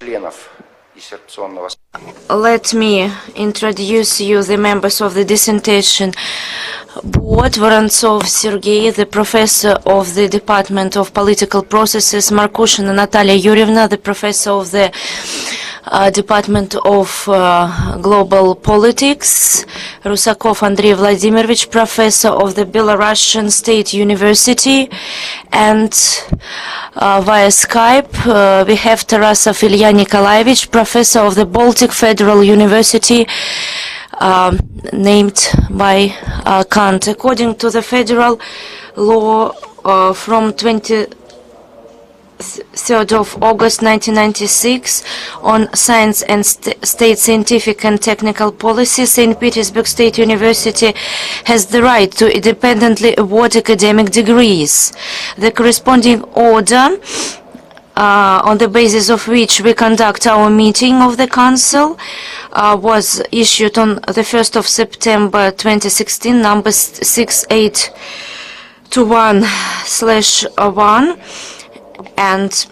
членов диссертационного. Let me introduce you the members of the dissertation board. Vorontsov Sergei, the professor of the Department of Political Processes, Markushina Natalia Yurievna, the professor of the Department of Global Politics, Rusakov Andrei Vladimirovich, professor of the Belarusian State University, and via Skype we have Tarasov Ilya Nikolaevich, professor of the Baltic Federal University, named by Kant. According to the federal law from 23rd of August 1996 on science and state scientific and technical policy, St. Petersburg State University has the right to independently award academic degrees. The corresponding order on the basis of which we conduct our meeting of the Council was issued on the 1st of September 2016, number 6821/1, and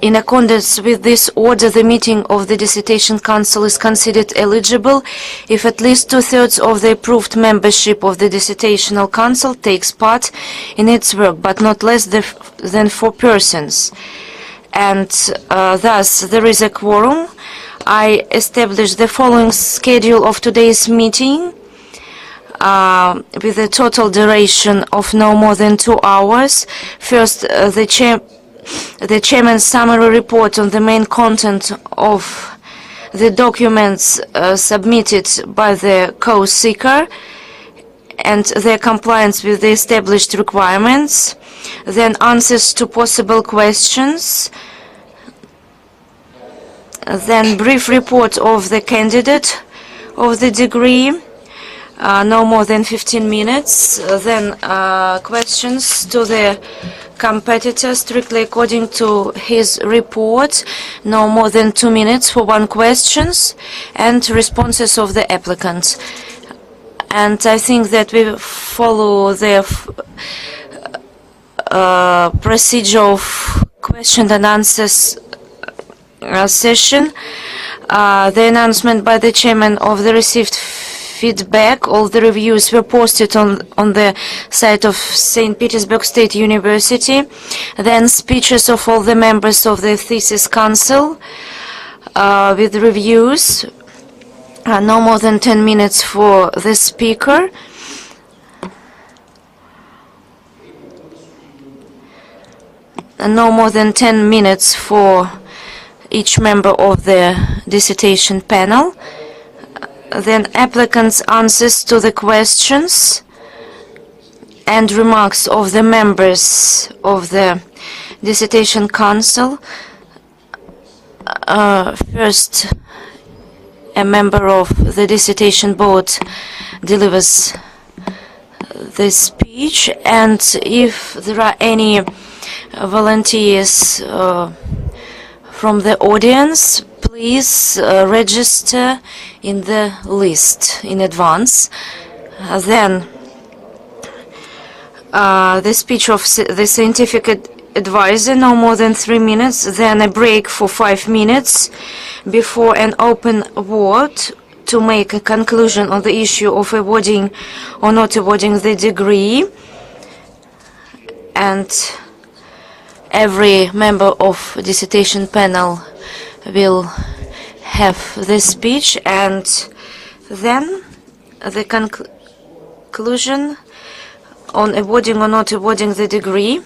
in accordance with this order, the meeting of the Dissertation Council is considered eligible if at least 2/3 of the approved membership of the Dissertational Council takes part in its work, but not less than 4 persons. And thus, there is a quorum. I establish the following schedule of today's meeting with a total duration of no more than 2 hours. First, the Chairman's summary report on the main content of the documents submitted by the co-seeker and their compliance with the established requirements. Then answers to possible questions. Then brief report of the candidate of the degree, no more than 15 minutes. Then questions to the competitor strictly according to his report, no more than 2 minutes for one questions, and responses of the applicant. And I think that we follow the procedure of question and answers session. The announcement by the chairman of the received feedback. All the reviews were posted on the site of St. Petersburg State University. Then speeches of all the members of the thesis council with reviews. No more than 10 minutes for the speaker. No more than 10 minutes for each member of the dissertation panel. Then applicants' answers to the questions and remarks of the members of the dissertation council. First, a member of the dissertation board delivers the speech, and if there are any volunteers from the audience, please register in the list in advance. Then the speech of the scientific advisor, no more than 3 minutes. Then a break for 5 minutes before an open vote to make a conclusion on the issue of awarding or not awarding the degree. And every member of dissertation panel will have this speech, and then the conclusion on awarding or not awarding the degree,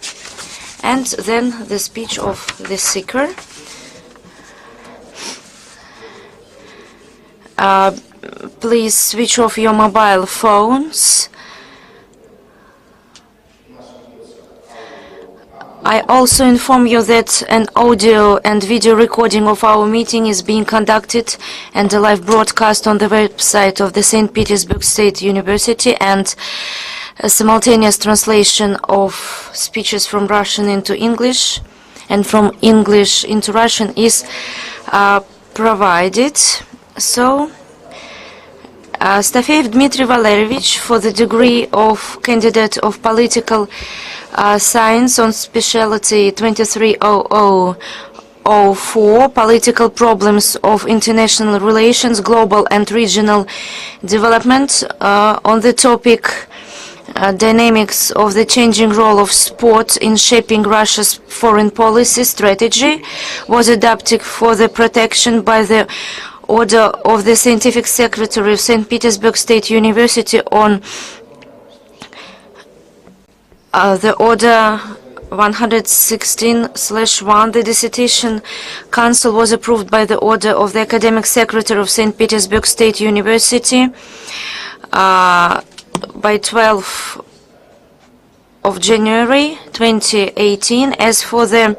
and then the speech of the seeker. Please switch off your mobile phones. I also inform you that an audio and video recording of our meeting is being conducted and a live broadcast on the website of the St. Petersburg State University, and a simultaneous translation of speeches from Russian into English and from English into Russian is provided. So, Stafeev Dmitry Valeryevich for the degree of Candidate of Political Science on specialty 2300 2004, Political Problems of International Relations, Global and Regional Development, on the topic Dynamics of the Changing Role of Sport in Shaping Russia's Foreign Policy Strategy, was adopted for the protection by the order of the Scientific Secretary of St. Petersburg State University on the order 116/1. The Dissertation Council was approved by the order of the Academic Secretary of St. Petersburg State University by 12 of January 2018. As for the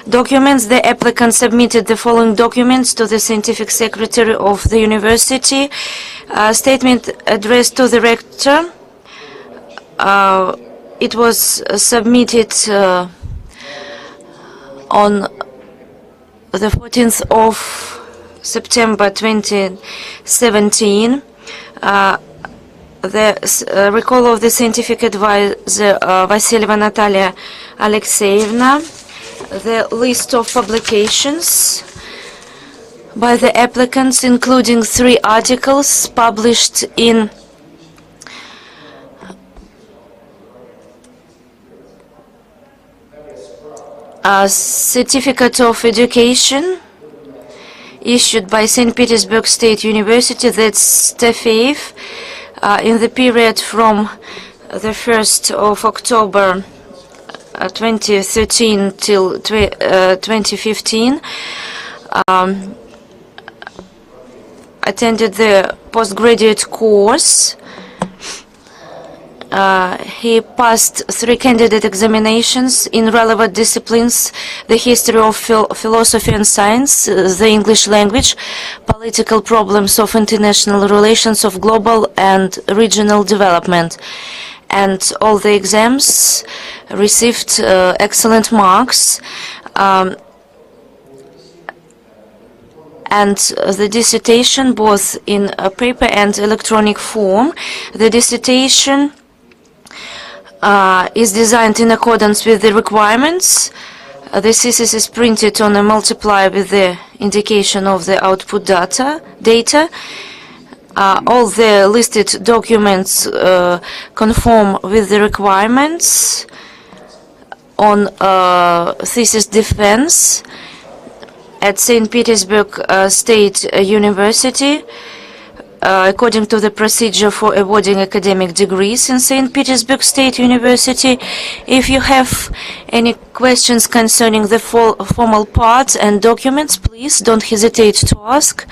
documents, the applicant submitted the following documents to the Scientific Secretary of the University. Statement addressed to the Rector. It was submitted on the 14th of September 2017. The recall of the scientific advisor Vasilieva Natalia Alexeyevna, the list of publications by the applicants, including 3 articles published in a Certificate of Education issued by St. Petersburg State University, that's Stafeev, in the period from the 1st of October 2013 till 2015, attended the postgraduate course. He passed 3 candidate examinations in relevant disciplines: the history of philosophy and science, the English language, political problems of international relations, of global and regional development. And all the exams received excellent marks. And the dissertation, both in a paper and electronic form. The dissertation is designed in accordance with the requirements. The thesis is printed on a multiplier with the indication of the output data. All the listed documents conform with the requirements on thesis defense at St. Petersburg State University, according to the procedure for awarding academic degrees in St. Petersburg State University. If you have any questions concerning the formal part and documents, please don't hesitate to ask.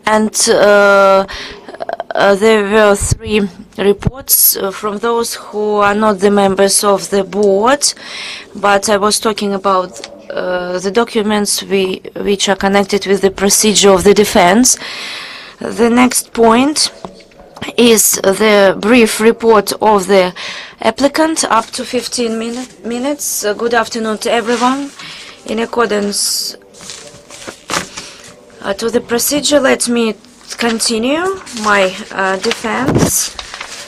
And there were 3 reports from those who are not the members of the board, but I was talking about the documents which are connected with the procedure of the defense. The next point is the brief report of the applicant, up to 15 minutes. Good afternoon to everyone. In accordance to the procedure, let me continue my defense.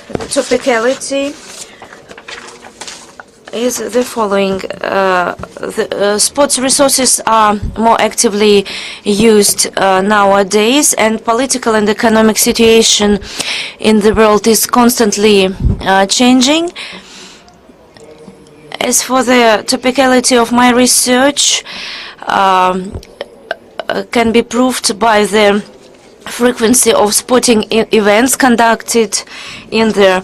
The topicality is the following. Sports resources are more actively used nowadays, and political and economic situation in the world is constantly changing. As for the topicality of my research, can be proved by the frequency of sporting events conducted in the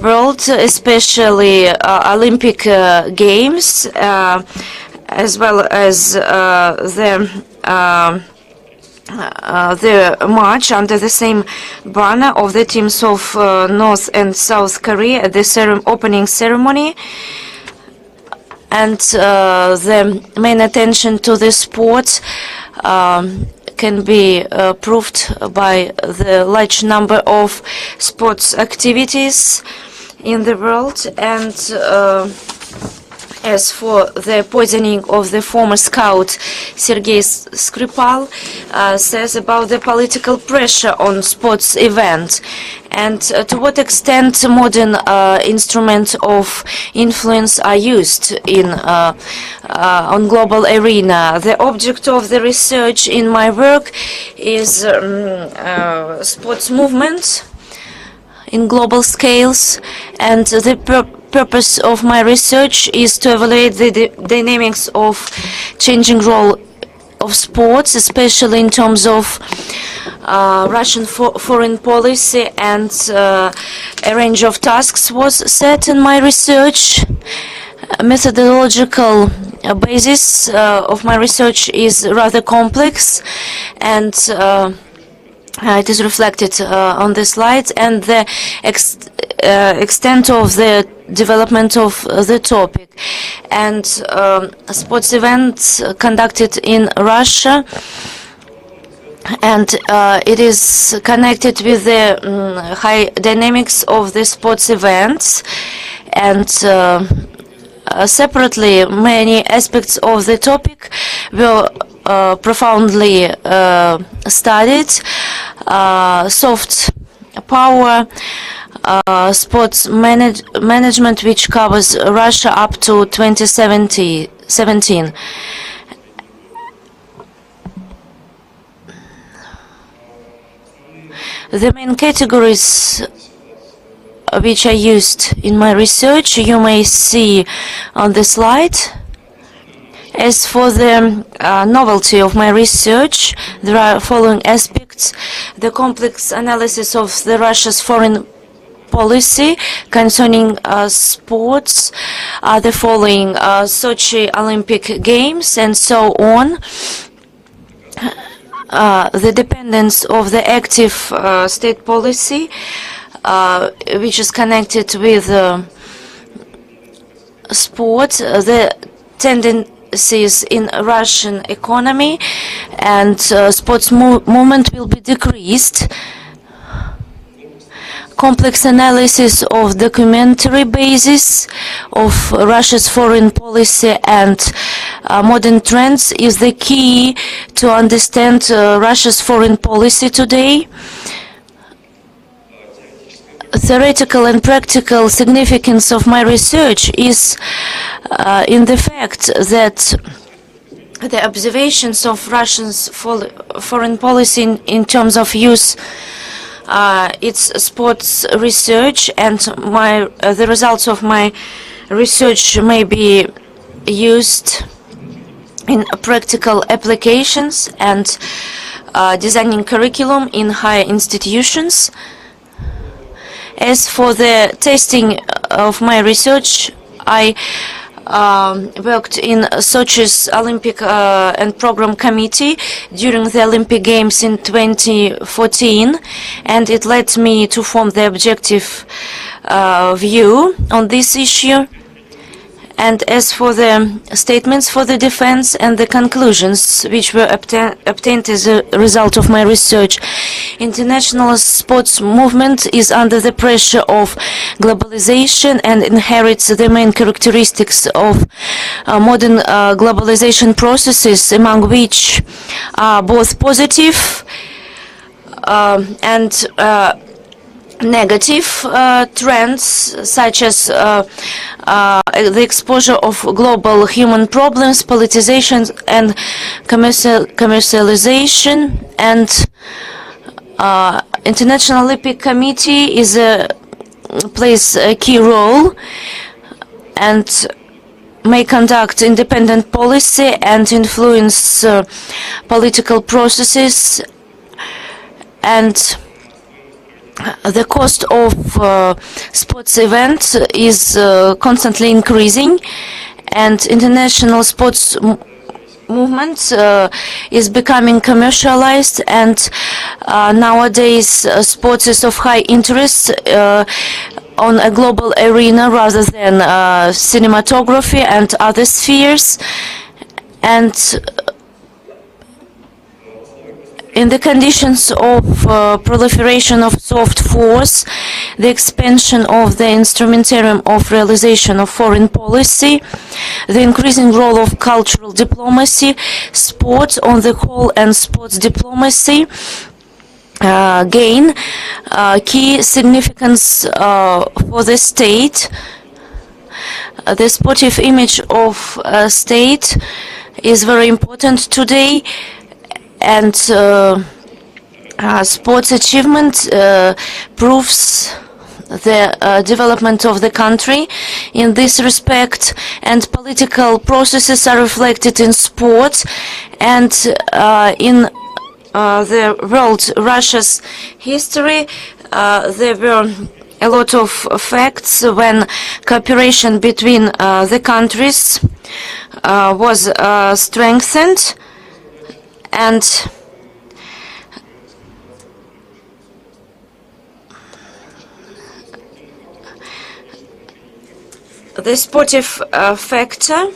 world, especially Olympic Games, as well as the march under the same banner of the teams of North and South Korea at the opening ceremony. And the main attention to the sport can be proved by the large number of sports activities in the world. And As for the poisoning of the former scout Sergei Skripal, says about the political pressure on sports events and to what extent modern instruments of influence are used in on global arena. The object of the research in my work is sports movement in global scales, and the purpose of my research is to evaluate the dynamics of changing role of sports, especially in terms of Russian foreign policy, and a range of tasks was set in my research. A methodological basis of my research is rather complex, and it is reflected on the slides, and the extent of the development of the topic. And sports events conducted in Russia, and it is connected with the high dynamics of the sports events, and separately many aspects of the topic were profoundly studied. Soft power, sports management, which covers Russia up to 2017. The main categories which I used in my research you may see on the slide. As for the novelty of my research, there are following aspects: the complex analysis of the Russia's foreign policy concerning sports, the following: Sochi Olympic Games and so on. The dependence of the active state policy, which is connected with sports, the tendencies in Russian economy, and sports movement will be decreased. Complex analysis of documentary basis of Russia's foreign policy and modern trends is the key to understand Russia's foreign policy today. Theoretical and practical significance of my research is in the fact that the observations of Russia's foreign policy in terms of use its sports research, and the results of my research may be used in practical applications and designing curriculum in higher institutions. As for the testing of my research, I worked in Sochi's Olympic and Program Committee during the Olympic Games in 2014, and it led me to form the objective view on this issue. And as for the statements for the defense and the conclusions which were obtained as a result of my research, international sports movement is under the pressure of globalization and inherits the main characteristics of modern globalization processes, among which are both positive and negative trends, such as the exposure of global human problems, politicization and commercialization. And International Olympic Committee plays a key role and may conduct independent policy and influence political processes, and the cost of sports events is constantly increasing, and international sports movement is becoming commercialized, and nowadays sports is of high interest on a global arena rather than cinematography and other spheres. And In the conditions of proliferation of soft force, the expansion of the instrumentarium of realization of foreign policy, the increasing role of cultural diplomacy, sport on the whole and sports diplomacy gain key significance for the state. The sportive image of state is very important today, and sports achievement proves the development of the country in this respect, and political processes are reflected in sport. And in the world Russia's history, there were a lot of facts when cooperation between the countries was strengthened, and the sportive factor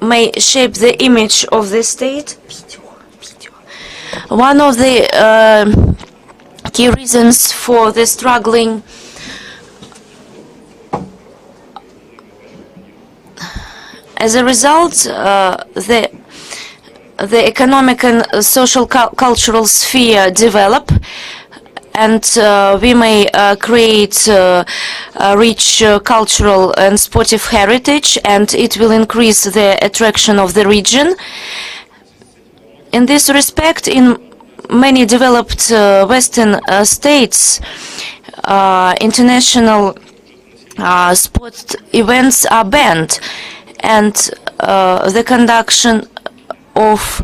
may shape the image of the state. One of the key reasons for the struggling as a result, the economic and social cultural sphere develop, and we may create a rich cultural and sportive heritage, and it will increase the attraction of the region. In this respect, in many developed Western states, international sport events are banned, and the conduction of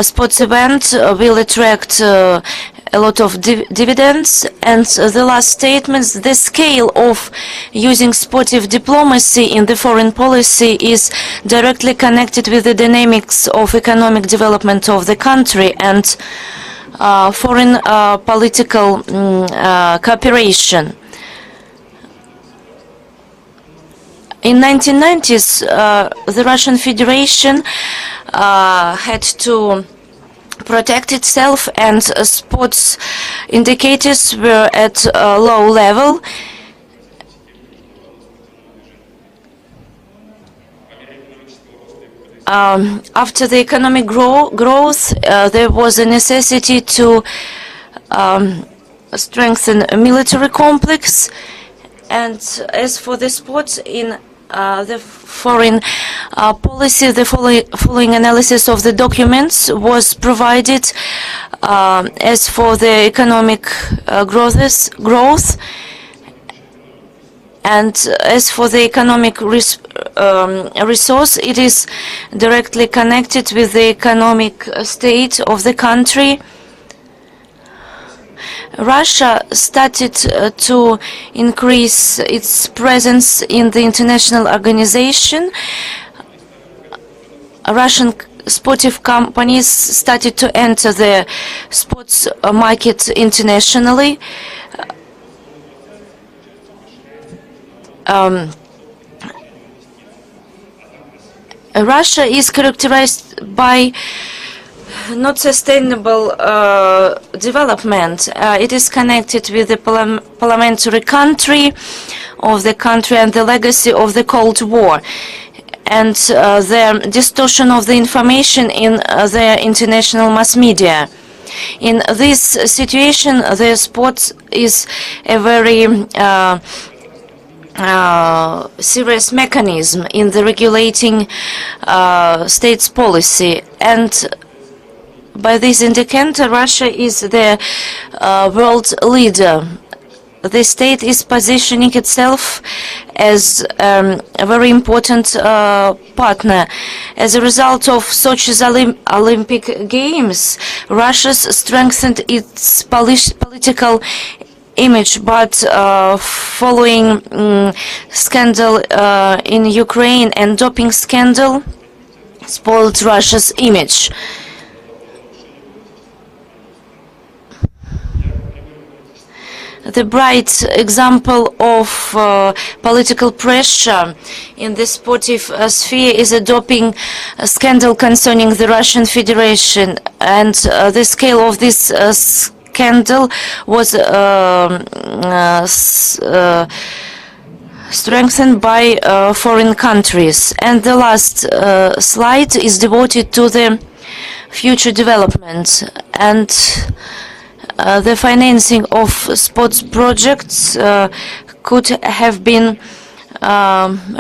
sports events will attract a lot of dividends. And the last statements, the scale of using sportive diplomacy in the foreign policy is directly connected with the dynamics of economic development of the country and foreign political cooperation. In 1990s, the Russian Federation had to protect itself, and sports indicators were at a low level. After the economic growth, there was a necessity to strengthen a military complex. And as for the sports in the foreign policy, the following analysis of the documents was provided. As for the economic growth, and as for the economic resource, it is directly connected with the economic state of the country. Russia started to increase its presence in the international organization. Russian sportive companies started to enter the sports market internationally. Russia is characterized by not sustainable development. It is connected with the parliamentary country of the country and the legacy of the Cold War, and the distortion of the information in the international mass media. In this situation, the sport is a very serious mechanism in the regulating state's policy, and by this indicator, Russia is the world leader. The state is positioning itself as a very important partner. As a result of Sochi's Olympic Games, Russia strengthened its political image, but following scandal in Ukraine and doping scandal spoiled Russia's image. The bright example of political pressure in the sportive sphere is a doping scandal concerning the Russian Federation, and the scale of this scandal was strengthened by foreign countries. And the last slide is devoted to the future development, and the financing of sports projects could have been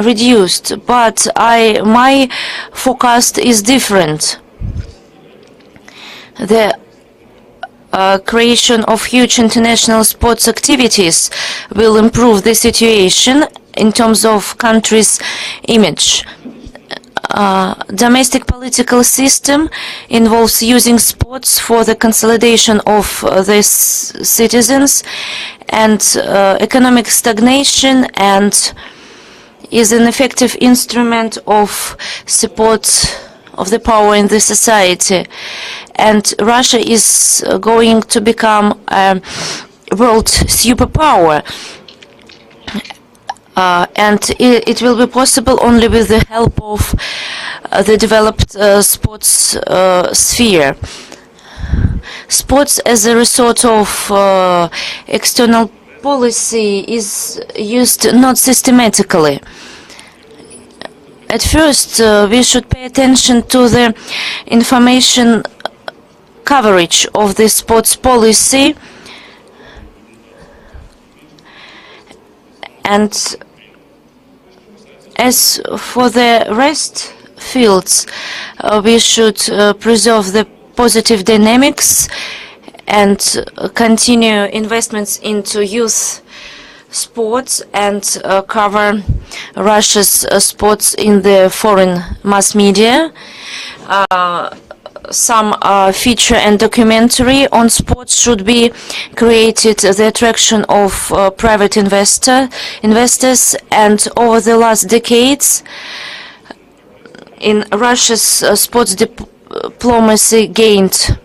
reduced, but my forecast is different. The creation of huge international sports activities will improve the situation in terms of countries' image. Domestic political system involves using sports for the consolidation of the citizens, and economic stagnation, and is an effective instrument of support of the power in the society. And Russia is going to become a world superpower. And it will be possible only with the help of the developed sports sphere. Sports as a resort of external policy is used not systematically. At first, we should pay attention to the information coverage of the sports policy, and as for the rest fields, we should preserve the positive dynamics and continue investments into youth sports, and cover Russia's sports in the foreign mass media. Some feature and documentary on sports should be created, the attraction of private investors, and over the last decades in Russia's sports diplomacy gained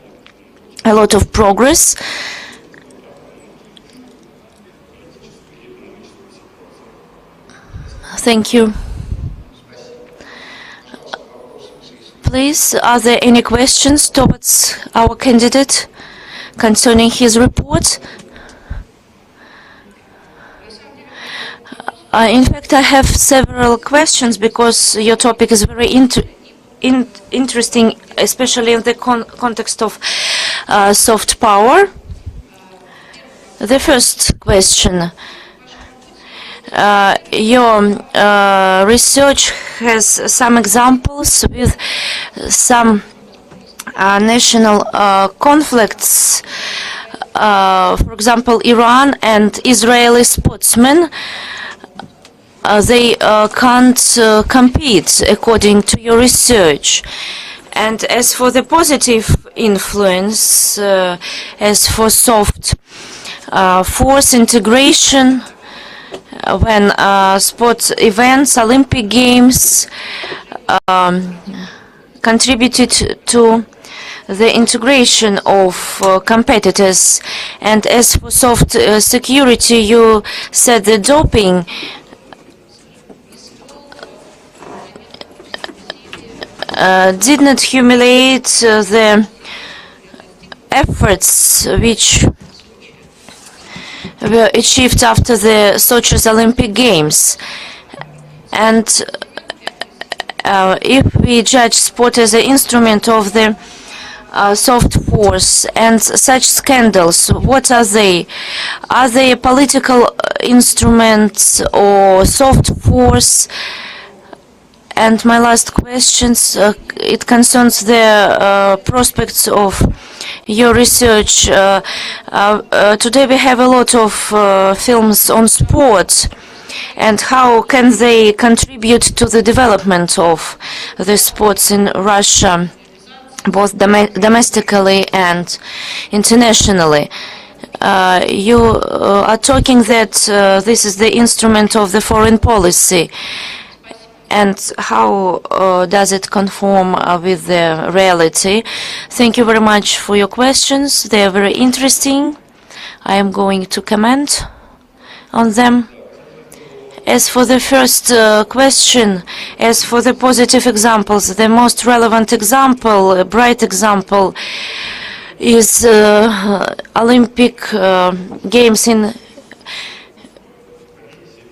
a lot of progress. Thank you. Please, are there any questions towards our candidate concerning his report? In fact, I have several questions because your topic is very interesting, especially in the context of soft power. The first question. Your research has some examples with some national conflicts. For example, Iran and Israeli sportsmen, they can't compete according to your research. And as for the positive influence, as for soft force integration, when sports events, Olympic Games, contributed to the integration of competitors. And as for soft security, you said the doping did not humiliate the efforts which were achieved after the Sochi's Olympic Games. And if we judge sport as an instrument of the soft force and such scandals, what are they? Are they political instruments or soft force? And my last question, it concerns the prospects of your research. Today we have a lot of films on sports, and how can they contribute to the development of the sports in Russia, both domestically and internationally? You are talking that this is the instrument of the foreign policy. And how does it conform with the reality? Thank you very much for your questions. They are very interesting. I am going to comment on them. As for the first question, as for the positive examples, the most relevant example, a bright example, is Olympic Games in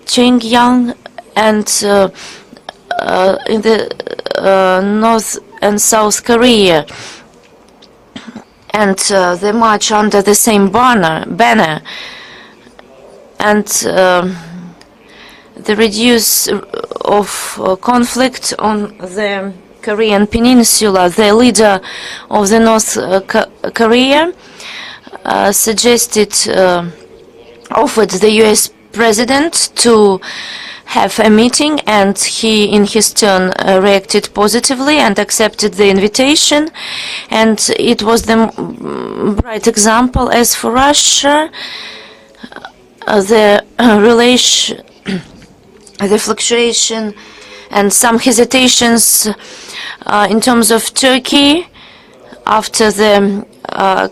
Pyongyang and in the North and South Korea, and the march under the same banner, and the reduce of conflict on the Korean Peninsula. The leader of the North Korea offered the U.S. president to have a meeting, and he in his turn reacted positively and accepted the invitation, and it was the bright example. As for Russia, the the fluctuation and some hesitations in terms of Turkey after the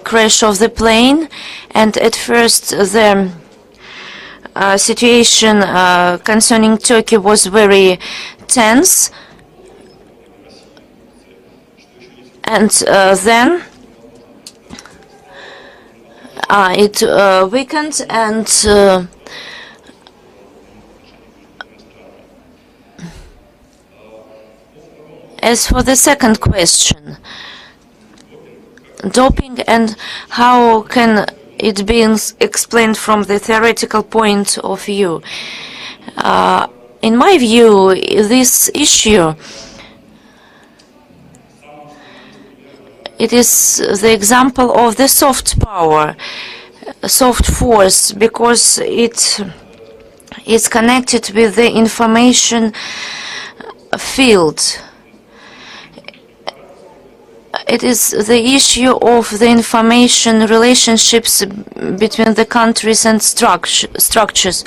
crash of the plane, and at first the situation concerning Turkey was very tense, and then it weakened, and as for the second question, doping and how can it be explained from the theoretical point of view. In my view, this issue, it is the example of the soft power, soft force, because it is connected with the information field. It is the issue of the information relationships between the countries and structures.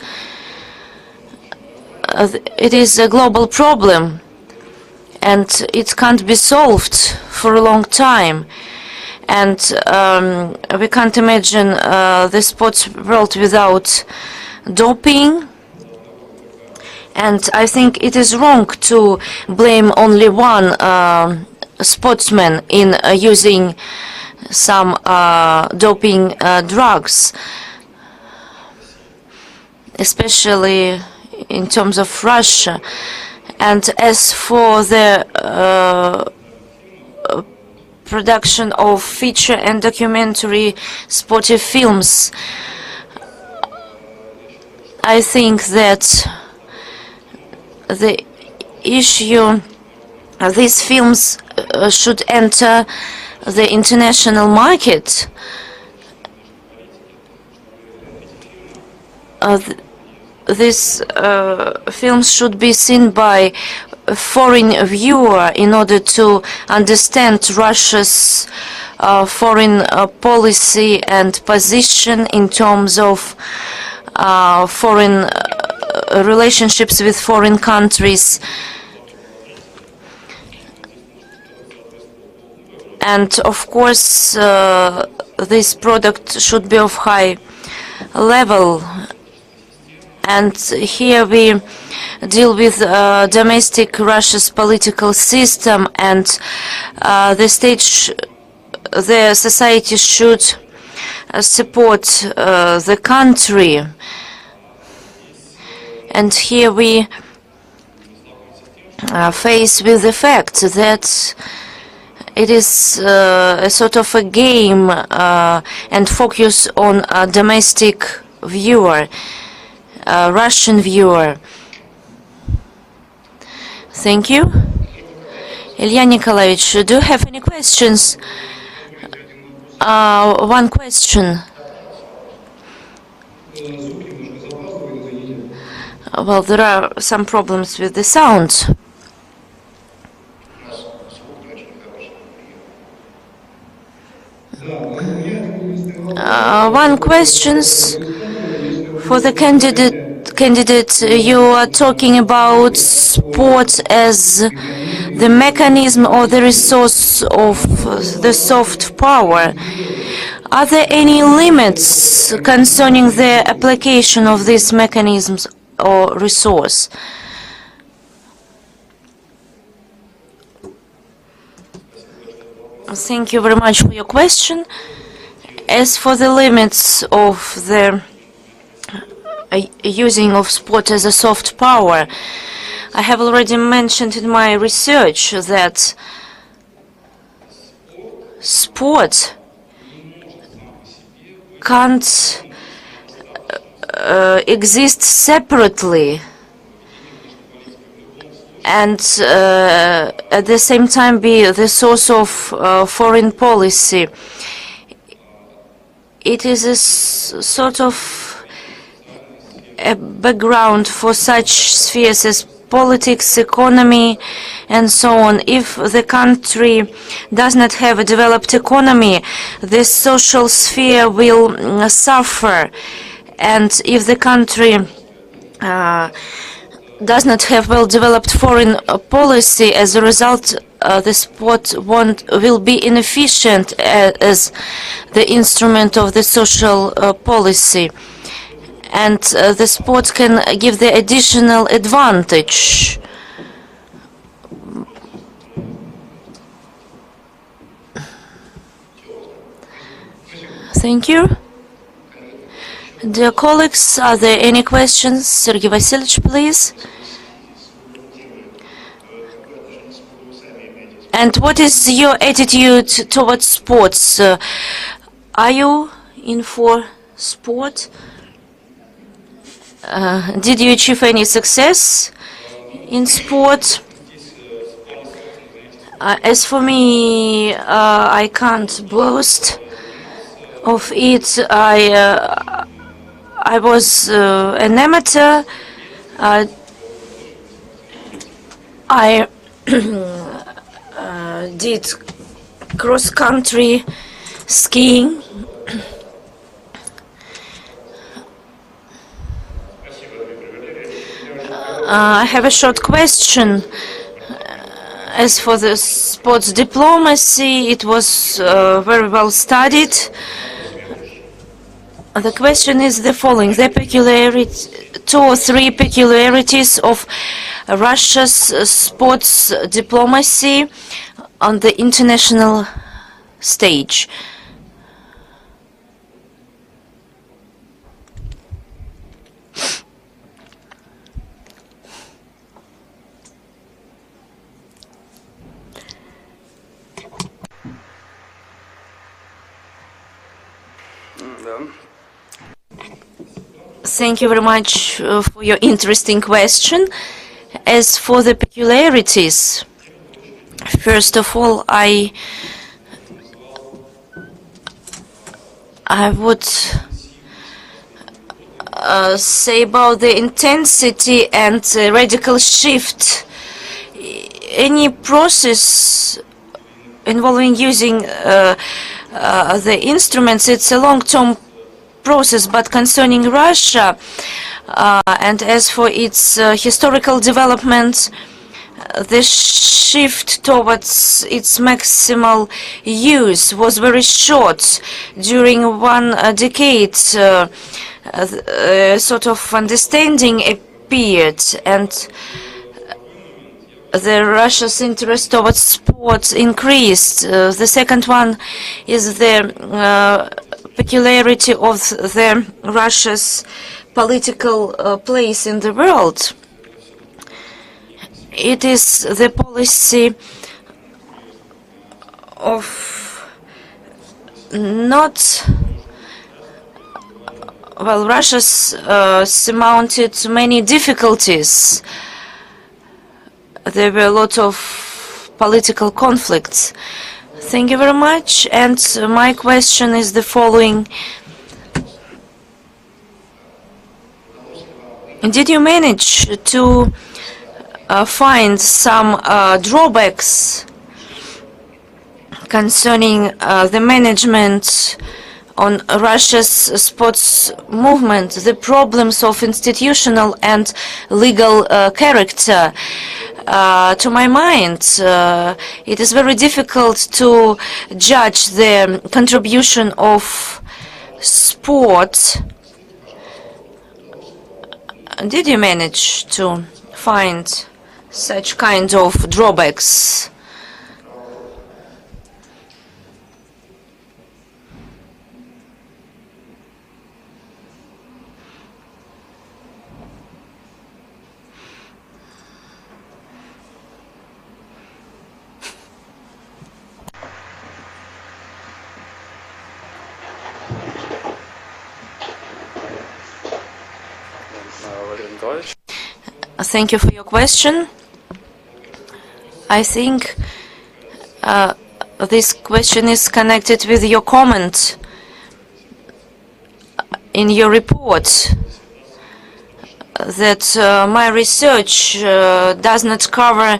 It is a global problem, and it can't be solved for a long time. And we can't imagine the sports world without doping. And I think it is wrong to blame only one sportsman in using some doping drugs, especially in terms of Russia. And as for the production of feature and documentary sportive films, I think that the issue, these films should enter the international market. These films should be seen by a foreign viewer in order to understand Russia's foreign policy and position in terms of foreign relationships with foreign countries. And of course, this product should be of high level. And here we deal with domestic Russia's political system, and the society should support the country. And here we face with the fact that it is a sort of a game and focus on a domestic viewer, Russian viewer. Thank you. Ilya Nikolaevich, do you have any questions? One question. Well, there are some problems with the sound. One question for the candidate. You are talking about sport as the mechanism or the resource of the soft power. Are there any limits concerning the application of these mechanisms or resource? Thank you very much for your question. As for the limits of the using of sport as a soft power, I have already mentioned in my research that sport can't exist separately and at the same time be the source of foreign policy. It is a sort of a background for such spheres as politics, economy, and so on. If the country does not have a developed economy, the social sphere will suffer. And if the country does not have well-developed foreign policy, as a result, the sport will be inefficient as the instrument of the social policy. And the sport can give the additional advantage. Thank you. Dear colleagues, are there any questions? Sergey Vasilievich, please. And what is your attitude towards sports? Are you in for sport? Did you achieve any success in sport? As for me, I can't boast of it. I was an amateur. I did cross-country skiing. I have a short question. As for the sports diplomacy, it was very well studied. The question is the following: the two or three peculiarities of Russia's sports diplomacy on the international stage. Thank you very much for your interesting question. As for the peculiarities, first of all, I would say about the intensity and radical shift. Any process involving using the instruments, it's a long-term process, but concerning Russia, and as for its historical development, the shift towards its maximal use was very short. During one decade, sort of understanding appeared, and the Russia's interest towards sports increased. The second one is the peculiarity of the Russia's political place in the world. It is the policy of not, well, Russia's surmounted many difficulties. There were a lot of political conflicts. Thank you very much. And my question is the following. Did you manage to find some drawbacks concerning the management on Russia's sports movement, the problems of institutional and legal character? To my mind, it is very difficult to judge the contribution of sport. Did you manage to find such kind of drawbacks? Thank you for your question. I think this question is connected with your comment in your report that my research does not cover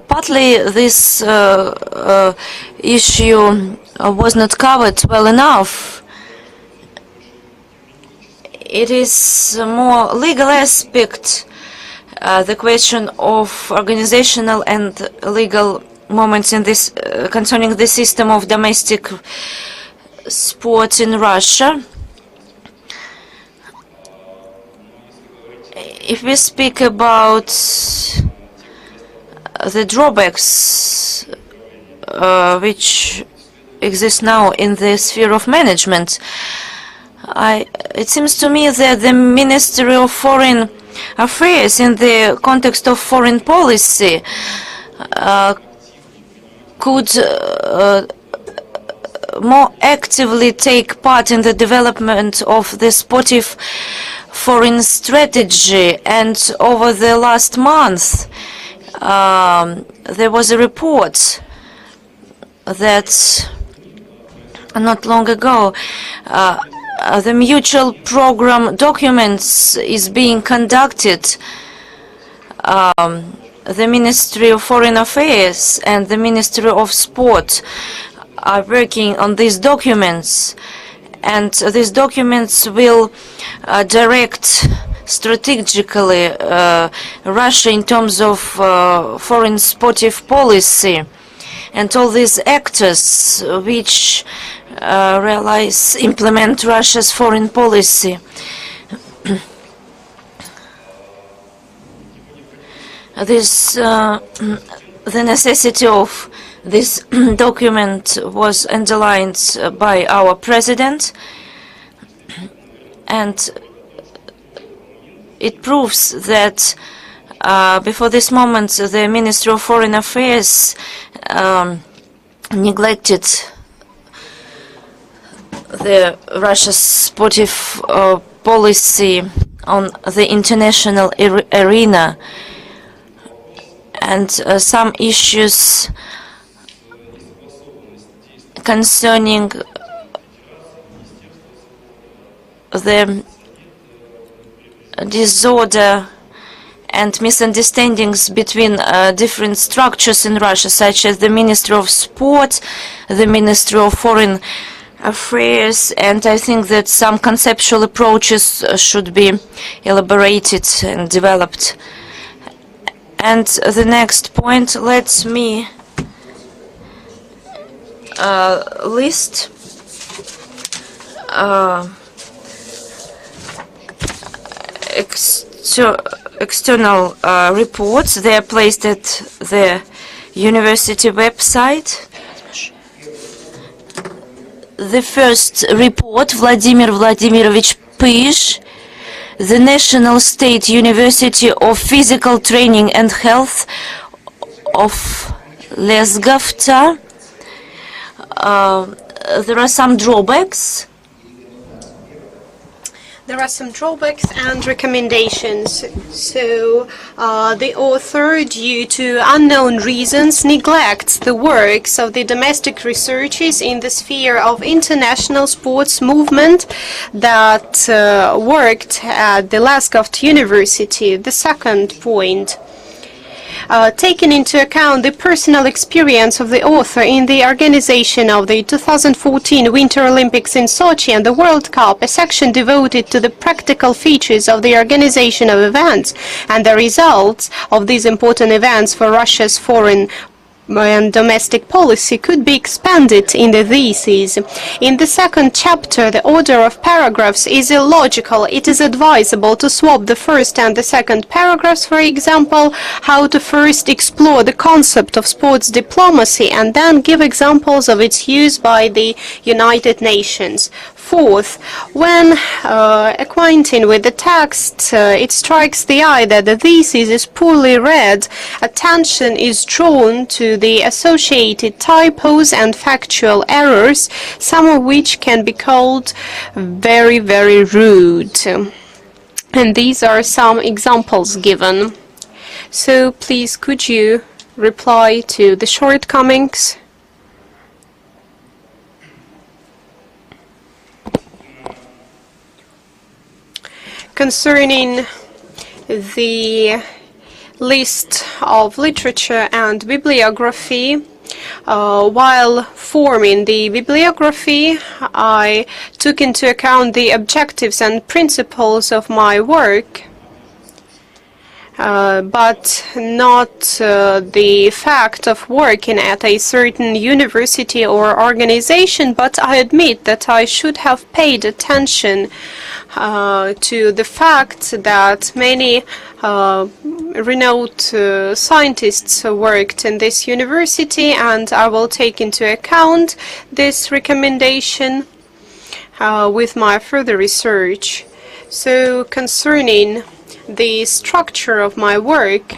partly this issue was not covered well enough. It is a more legal aspect, the question of organizational and legal moments in this concerning the system of domestic sports in Russia. If we speak about the drawbacks which exist now in the sphere of management, it seems to me that the Ministry of Foreign Affairs, in the context of foreign policy, could more actively take part in the development of the sportive foreign strategy. And over the last month, there was a report that not long ago the mutual program documents is being conducted. The Ministry of Foreign Affairs and the Ministry of Sport are working on these documents, and these documents will direct strategically Russia in terms of foreign sportive policy, and all these actors which implement Russia's foreign policy. The necessity of this document was underlined by our president, and it proves that before this moment the Ministry of Foreign Affairs neglected the Russia's sportive policy on the international arena, and some issues concerning the disorder and misunderstandings between different structures in Russia, such as the Ministry of Sport, the Ministry of Foreign Affairs, and I think that some conceptual approaches should be elaborated and developed. And the next point, let me list external reports. They are placed at the university website. The first report, Vladimir Vladimirovich Pysh, the National State University of Physical Training and Health of Lesgovta. There are some drawbacks. There are some drawbacks and recommendations. So the author, due to unknown reasons, neglects the works of the domestic researchers in the sphere of international sports movement that worked at the Lesgovta University. The second point, taking into account the personal experience of the author in the organization of the 2014 Winter Olympics in Sochi and the World Cup, a section devoted to the practical features of the organization of events and the results of these important events for Russia's foreign and domestic policy could be expanded in the thesis. In the second chapter, the order of paragraphs is illogical. It is advisable to swap the first and the second paragraphs, for example, how to first explore the concept of sports diplomacy and then give examples of its use by the United Nations. Fourth, when acquainting with the text, it strikes the eye that the thesis is poorly read. Attention is drawn to the associated typos and factual errors, some of which can be called very, very rude. And these are some examples given. So please, could you reply to the shortcomings? Concerning the list of literature and bibliography, while forming the bibliography, I took into account the objectives and principles of my work, but not the fact of working at a certain university or organization, but I admit that I should have paid attention to the fact that many renowned scientists worked in this university, and I will take into account this recommendation with my further research. So concerning the structure of my work,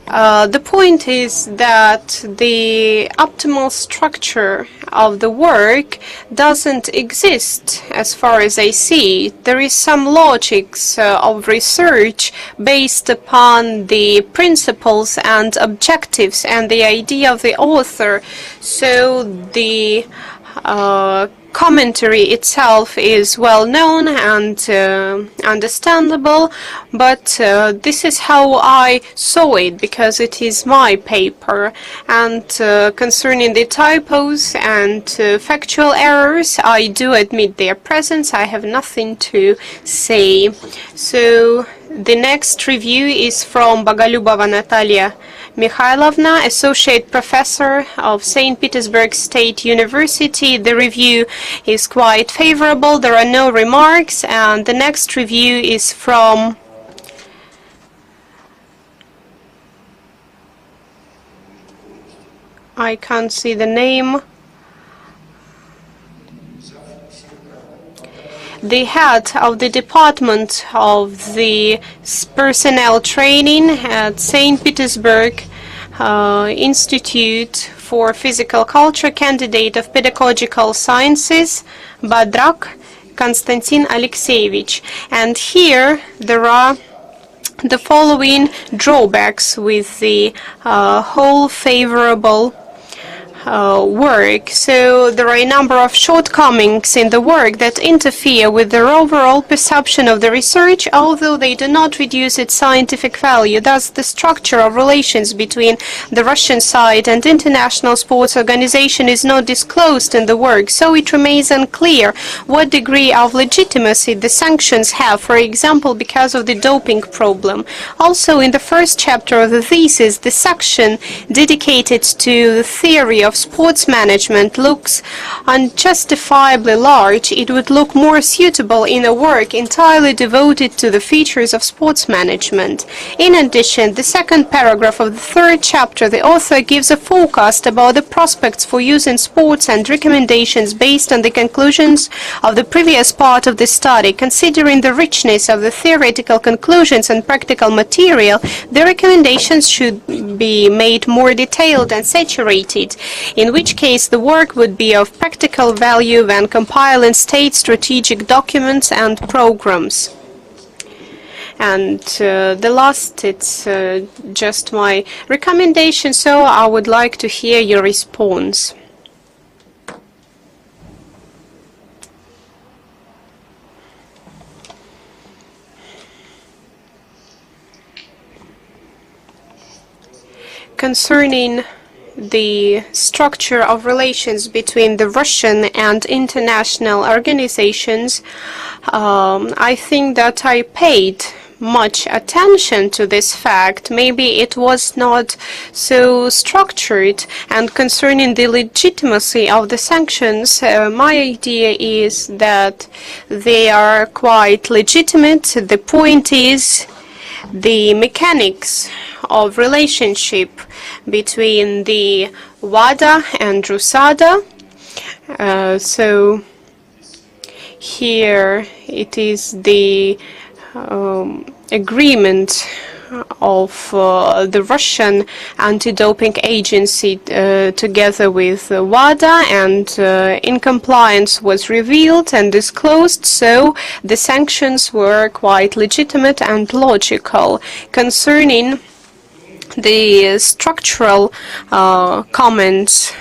the point is that the optimal structure of the work doesn't exist as far as I see. There is some logics of research based upon the principles and objectives and the idea of the author. So the commentary itself is well known and understandable, but this is how I saw it because it is my paper. And concerning the typos and factual errors, I do admit their presence. I have nothing to say. So the next review is from Bogolyubova Natalia Mikhailovna, Associate Professor of St. Petersburg State University. The review is quite favorable. There are no remarks. And the next review is from I can't see the name. The head of the Department of the Personnel Training at St. Petersburg Institute for Physical Culture, candidate of Pedagogical Sciences, Badrak Konstantin Alexeyevich. And here there are the following drawbacks with the whole favorable work. So there are a number of shortcomings in the work that interfere with the overall perception of the research, although they do not reduce its scientific value. Thus, the structure of relations between the Russian side and international sports organization is not disclosed in the work, so it remains unclear what degree of legitimacy the sanctions have, for example, because of the doping problem. Also, in the first chapter of the thesis, the section dedicated to the theory of sports management looks unjustifiably large. It would look more suitable in a work entirely devoted to the features of sports management. In addition, the second paragraph of the third chapter, the author gives a forecast about the prospects for use in sports and recommendations based on the conclusions of the previous part of the study. Considering the richness of the theoretical conclusions and practical material, the recommendations should be made more detailed and saturated, in which case the work would be of practical value when compiling state strategic documents and programs. And the last, it's just my recommendation, so I would like to hear your response. concerning the structure of relations between the Russian and international organizations, I think that I paid much attention to this fact. Maybe it was not so structured. And concerning the legitimacy of the sanctions, my idea is that they are quite legitimate. The point is the mechanics of relationship between the WADA and RUSADA. So here it is the agreement of the Russian anti-doping agency together with WADA, and in compliance was revealed and disclosed, so the sanctions were quite legitimate and logical. Concerning the structural comments,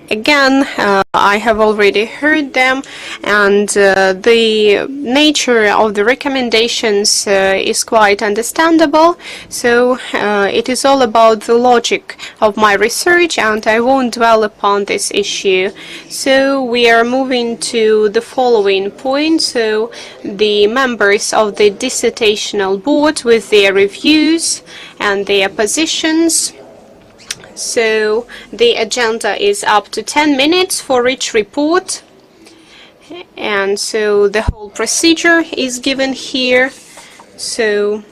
again, I have already heard them, and the nature of the recommendations is quite understandable. So it is all about the logic of my research, and I won't dwell upon this issue. So we are moving to the following point. So the members of the dissertational board with their reviews and their positions. So the agenda is up to 10 minutes for each report, and so the whole procedure is given here. So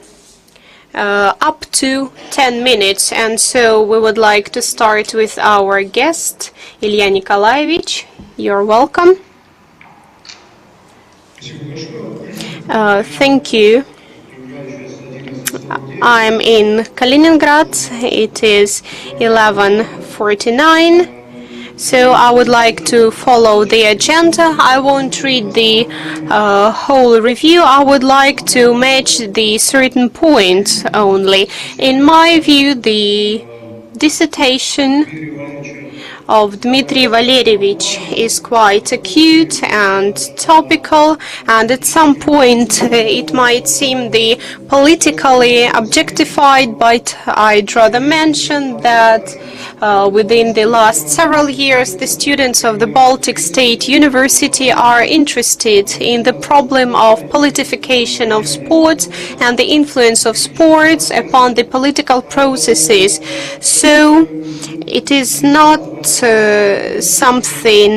up to 10 minutes, and so we would like to start with our guest, Ilya Nikolaevich. You're welcome. Thank you. I'm in Kaliningrad. It is 11:49. So I would like to follow the agenda. I won't read the whole review. I would like to match the certain points only. In my view, the dissertation of Dmitry Valerievich is quite acute and topical, and at some point it might seem the politically objectified, but I'd rather mention that within the last several years the students of the Baltic State University are interested in the problem of politification of sports and the influence of sports upon the political processes. So it is not something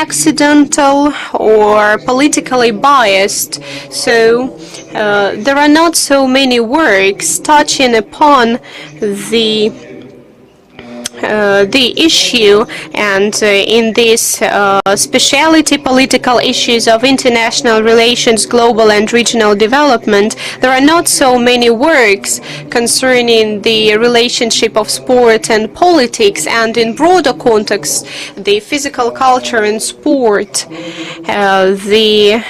accidental or politically biased. So there are not so many works touching upon the issue, and in this speciality political issues of international relations, global and regional development, there are not so many works concerning the relationship of sport and politics, and in broader context, the physical culture and sport. The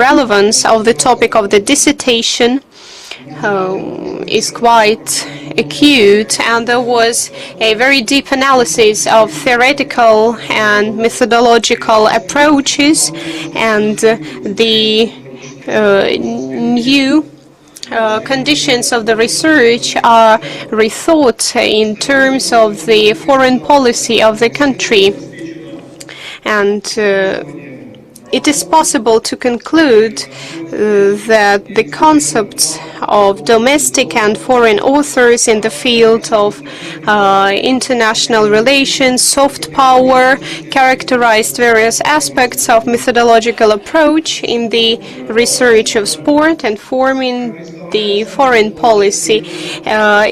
relevance of the topic of the dissertation is quite acute, and there was a very deep analysis of theoretical and methodological approaches, and the new conditions of the research are rethought in terms of the foreign policy of the country, and it is possible to conclude that the concepts of domestic and foreign authors in the field of international relations, soft power, characterized various aspects of methodological approach in the research of sport and forming the foreign policy.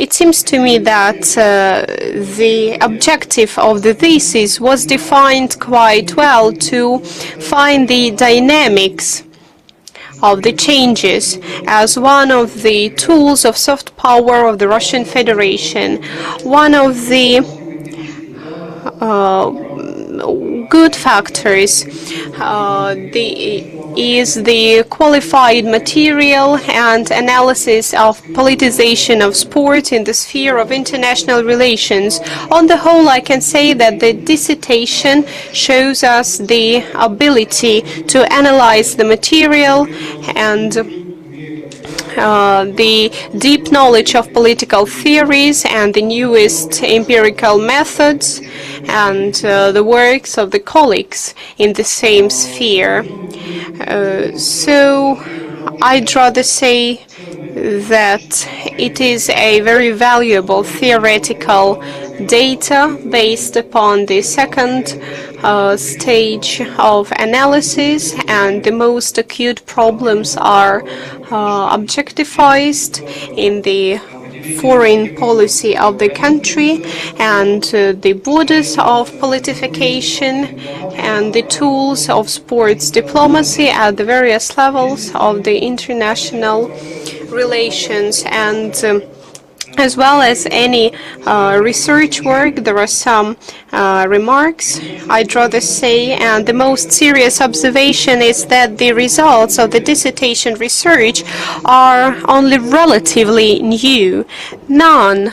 It seems to me that the objective of the thesis was defined quite well to find the dynamics of the changes as one of the tools of soft power of the Russian Federation. One of the good factors is the qualified material and analysis of politicization of sport in the sphere of international relations. On the whole, I can say that the dissertation shows us the ability to analyze the material and the deep knowledge of political theories and the newest empirical methods and the works of the colleagues in the same sphere. So I'd rather say that it is a very valuable theoretical data based upon the second stage of analysis, and the most acute problems are objectified in the foreign policy of the country and the borders of politification and the tools of sports diplomacy at the various levels of the international relations. And as well as any research work, there are some remarks I'd rather say, and the most serious observation is that the results of the dissertation research are only relatively new. None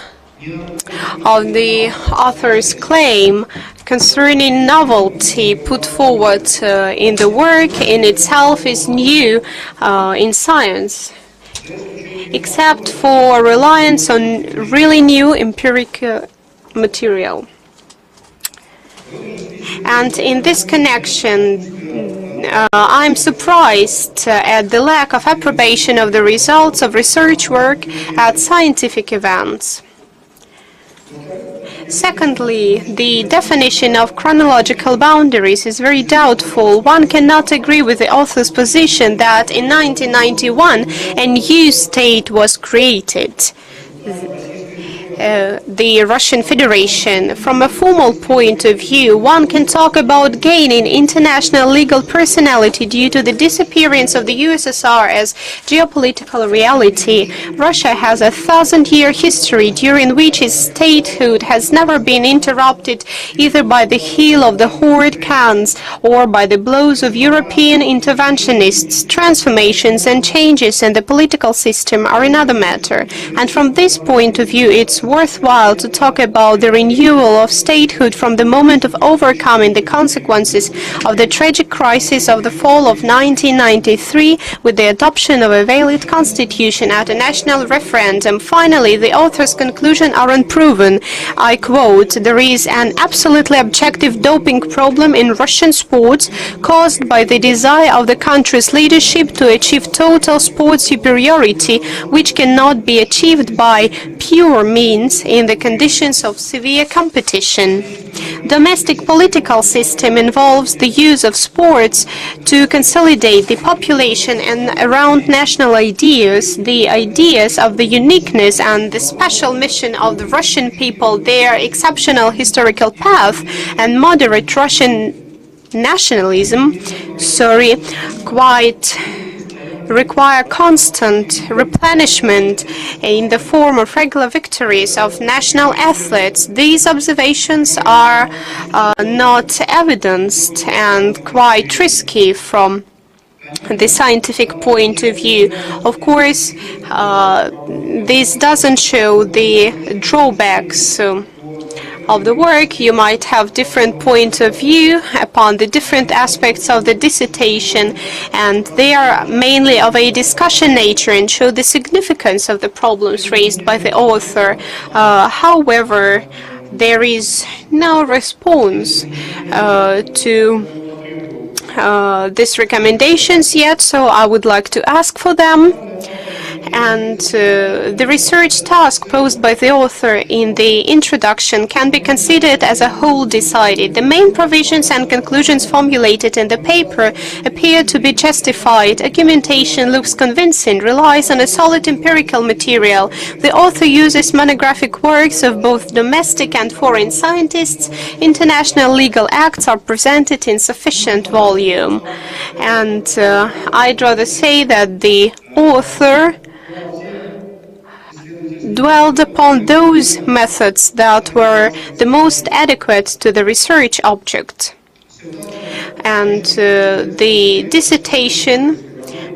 of the author's claim concerning novelty put forward in the work in itself is new in science, except for reliance on really new empirical material. And in this connection, I'm surprised at the lack of approbation of the results of research work at scientific events. Secondly, the definition of chronological boundaries is very doubtful. One cannot agree with the author's position that in 1991 a new state was created, the Russian Federation. From a formal point of view, one can talk about gaining international legal personality due to the disappearance of the USSR as geopolitical reality. Russia has a 1,000-year history during which its statehood has never been interrupted either by the heel of the horde Khans or by the blows of European interventionists. Transformations and changes in the political system are another matter, and from this point of view it's worthwhile to talk about the renewal of statehood from the moment of overcoming the consequences of the tragic crisis of the fall of 1993 with the adoption of a valid constitution at a national referendum. Finally, the author's conclusions are unproven. I quote, "There is an absolutely objective doping problem in Russian sports caused by the desire of the country's leadership to achieve total sports superiority, which cannot be achieved by pure means in the conditions of severe competition. Domestic political system involves the use of sports to consolidate the population and around national ideas, the ideas of the uniqueness and the special mission of the Russian people, their exceptional historical path, and moderate Russian nationalism, require constant replenishment in the form of regular victories of national athletes. These observations are not evidenced and quite risky from the scientific point of view. Of course, this doesn't show the drawbacks of the work. You might have different points of view upon the different aspects of the dissertation, and they are mainly of a discussion nature and show the significance of the problems raised by the author. However, there is no response to these recommendations yet, so I would like to ask for them. And the research task posed by the author in the introduction can be considered as a whole decided. The main provisions and conclusions formulated in the paper appear to be justified. Argumentation looks convincing, relies on a solid empirical material. The author uses monographic works of both domestic and foreign scientists. International legal acts are presented in sufficient volume. And I'd rather say that the author dwelled upon those methods that were the most adequate to the research object. And the dissertation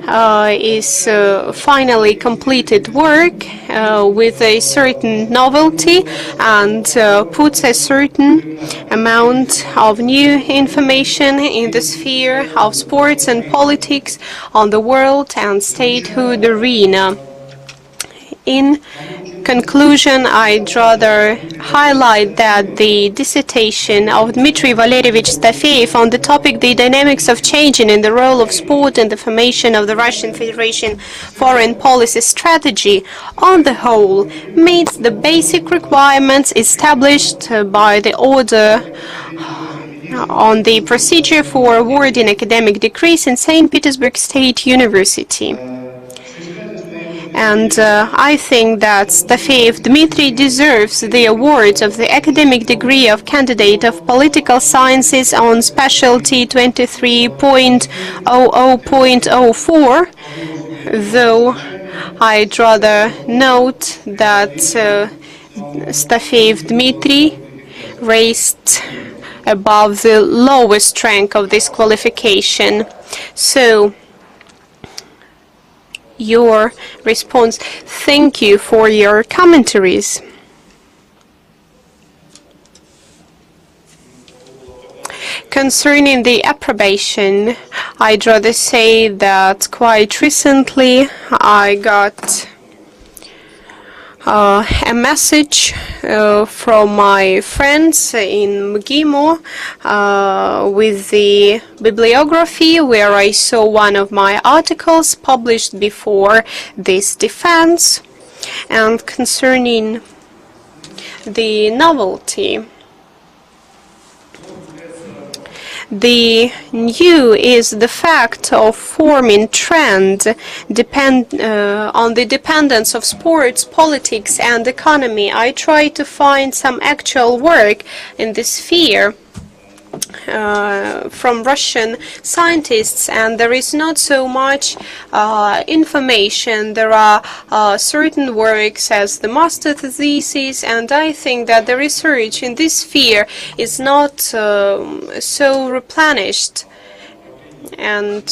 is finally completed work with a certain novelty and puts a certain amount of new information in the sphere of sports and politics on the world and statehood arena. In conclusion, I'd rather highlight that the dissertation of Dmitry Valerievich Stafeev on the topic "The Dynamics of Changing in the Role of Sport in the Formation of the Russian Federation Foreign Policy Strategy" on the whole meets the basic requirements established by the order on the procedure for awarding academic degrees in St. Petersburg State University. And I think that Stafeev Dmitry deserves the award of the academic degree of Candidate of Political Sciences on Specialty 23.00.04, though I'd rather note that Stafeev Dmitry raised above the lowest rank of this qualification. So, your response. Thank you for your commentaries. Concerning the approbation, I'd rather say that quite recently I got a message from my friends in Mgimo with the bibliography where I saw one of my articles published before this defense, and concerning the novelty. The new is the fact of forming trend on the dependence of sports, politics, and economy. I try to find some actual work in this sphere from Russian scientists, and there is not so much information. There are certain works as the master thesis, and I think that the research in this sphere is not so replenished. And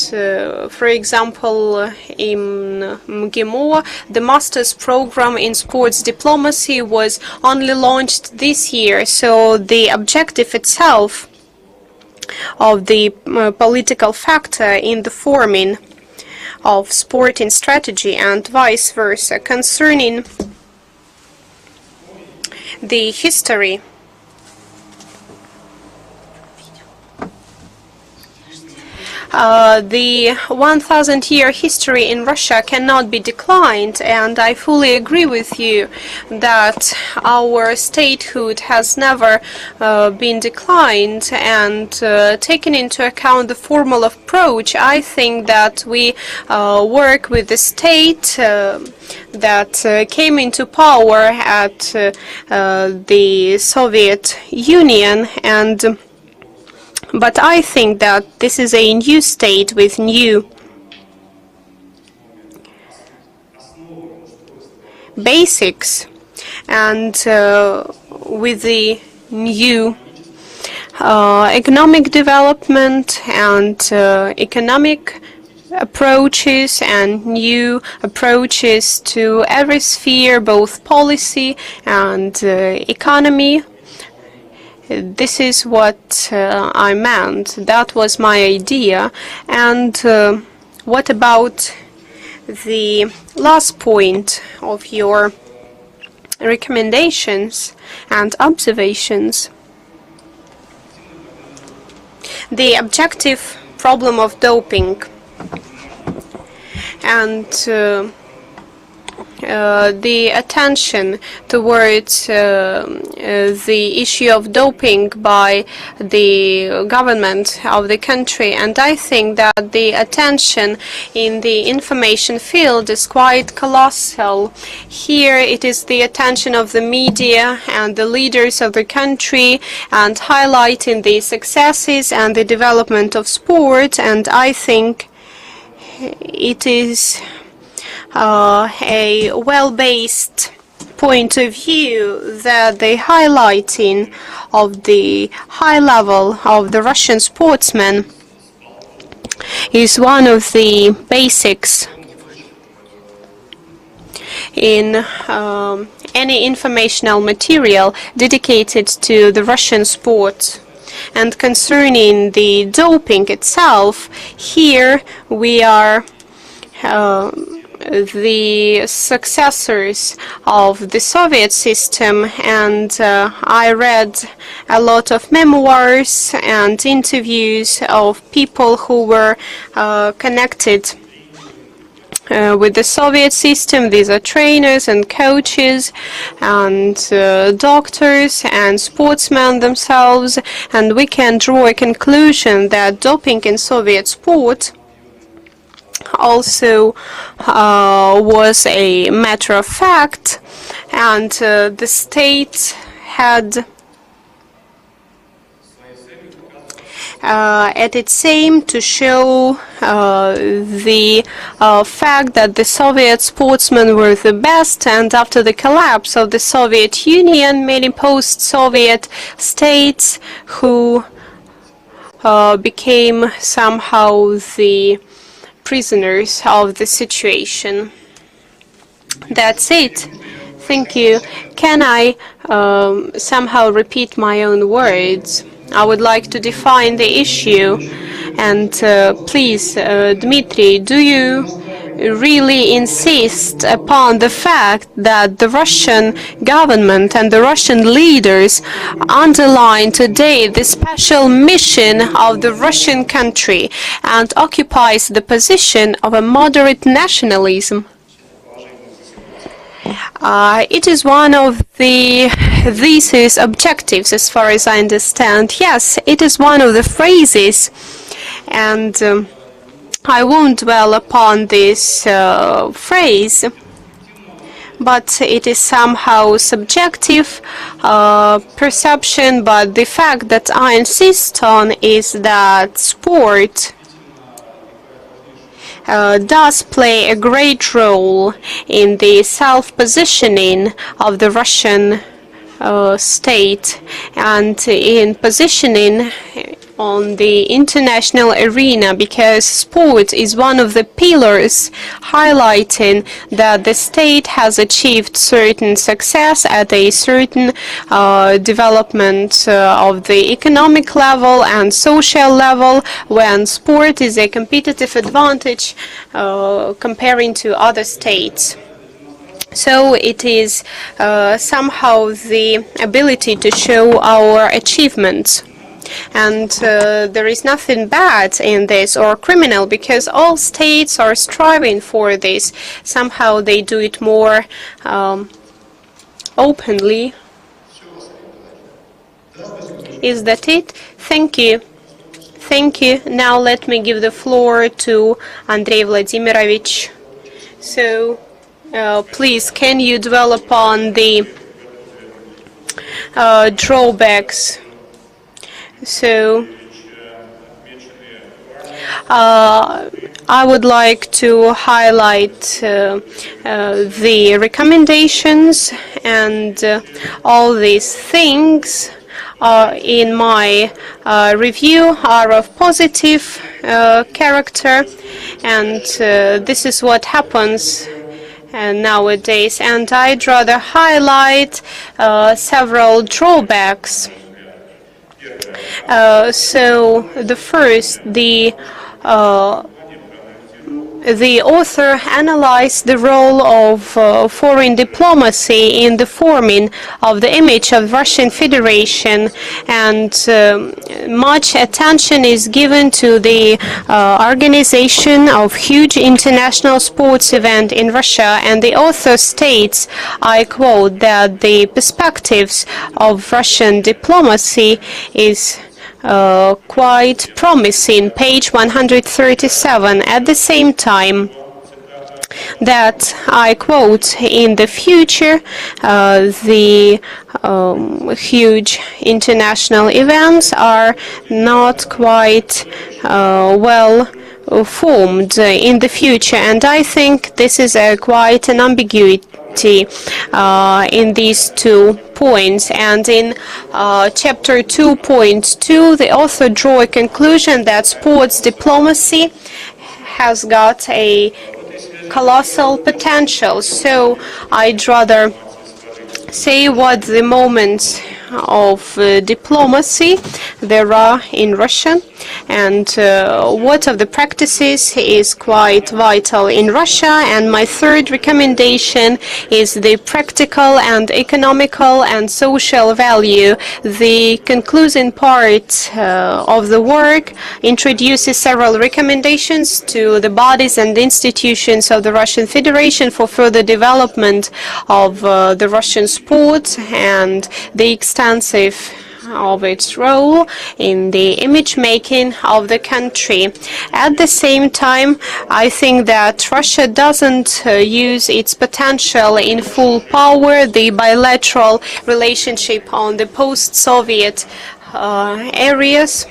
for example, in Mgimo, the master's program in sports diplomacy was only launched this year, so the objective itself of the political factor in the forming of sporting strategy and vice versa. Concerning the history, the 1,000-year history in Russia cannot be declined, and I fully agree with you that our statehood has never been declined. And taking into account the formal approach, I think that we work with the state that came into power at the Soviet Union, and but I think that this is a new state with new basics and with the new economic development and economic approaches and new approaches to every sphere, both policy and economy. This is what I meant. That was my idea. And what about the last point of your recommendations and observations? The objective problem of doping and the attention towards the issue of doping by the government of the country. And I think that the attention in the information field is quite colossal. Here it is the attention of the media and the leaders of the country and highlighting the successes and the development of sport, and I think it is a well-based point of view that the highlighting of the high level of the Russian sportsmen is one of the basics in any informational material dedicated to the Russian sport. And concerning the doping itself, here we are the successors of the Soviet system, and I read a lot of memoirs and interviews of people who were connected with the Soviet system. These are trainers and coaches and doctors and sportsmen themselves, and we can draw a conclusion that doping in Soviet sport also was a matter of fact, and the state had at its aim to show the fact that the Soviet sportsmen were the best, and after the collapse of the Soviet Union, many post-Soviet states who became somehow the prisoners of the situation. That's it. Thank you. Can I somehow repeat my own words? I would like to define the issue. And please, Dmitry, do you really insist upon the fact that the Russian government and the Russian leaders underline today the special mission of the Russian country and occupies the position of a moderate nationalism? It is one of the thesis objectives, as far as I understand. Yes, it is one of the phrases, and I won't dwell upon this phrase, but it is somehow subjective perception. But the fact that I insist on is that sport does play a great role in the self-positioning of the Russian state and in positioning on the international arena, because sport is one of the pillars highlighting that the state has achieved certain success at a certain development of the economic level and social level, when sport is a competitive advantage comparing to other states. So it is somehow the ability to show our achievements. And there is nothing bad in this or criminal, because all states are striving for this. Somehow they do it more openly. Is that it? Thank you. Thank you. Now let me give the floor to Andrei Vladimirovich. So please, can you dwell upon the drawbacks? So I would like to highlight the recommendations, and all these things in my review are of positive character, and this is what happens nowadays. And I'd rather highlight several drawbacks. So the first, the author analyzed the role of foreign diplomacy in the forming of the image of Russian Federation, and much attention is given to the organization of huge international sports event in Russia. And the author states, I quote, that the perspectives of Russian diplomacy is quite promising, page 137. At the same time, that, I quote, in the future, the huge international events are not quite well formed in the future. And I think this is quite an ambiguity in these 2 points. And in chapter 2.2, the author drew a conclusion that sports diplomacy has got a colossal potential. So I'd rather say what the moment of diplomacy there are in Russia, and what of the practices is quite vital in Russia. And my third recommendation is the practical and economical and social value. The concluding part of the work introduces several recommendations to the bodies and institutions of the Russian Federation for further development of the Russian sport and the extensive of its role in the image making of the country. At the same time, I think that Russia doesn't use its potential in full power. The bilateral relationship on the post-Soviet areas.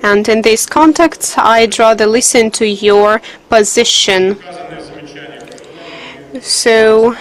And in this context, I'd rather listen to your position. So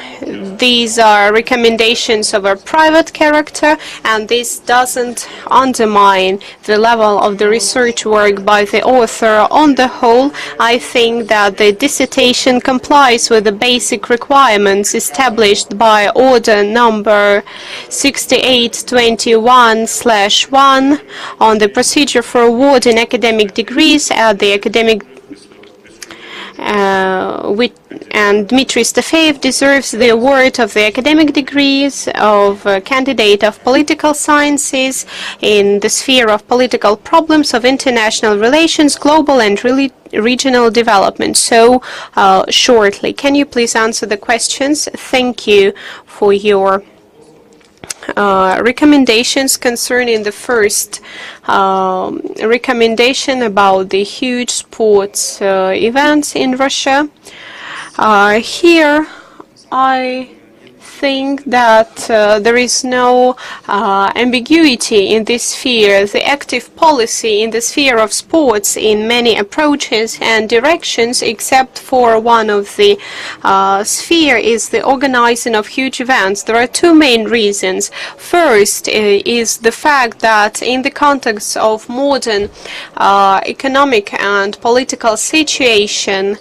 these are recommendations of a private character, and this doesn't undermine the level of the research work by the author. On the whole, I think that the dissertation complies with the basic requirements established by Order number 6821/1 on the procedure for awarding academic degrees at the academic and Dmitry Stafeev deserves the award of the academic degrees of candidate of political sciences in the sphere of political problems of international relations, global and regional development. So, shortly, can you please answer the questions? Thank you for your recommendations concerning the first recommendation about the huge sports events in Russia. Here, I think that there is no ambiguity in this sphere. The active policy in the sphere of sports in many approaches and directions, except for one of the sphere, is the organizing of huge events. There are two main reasons. First is the fact that in the context of modern economic and political situation,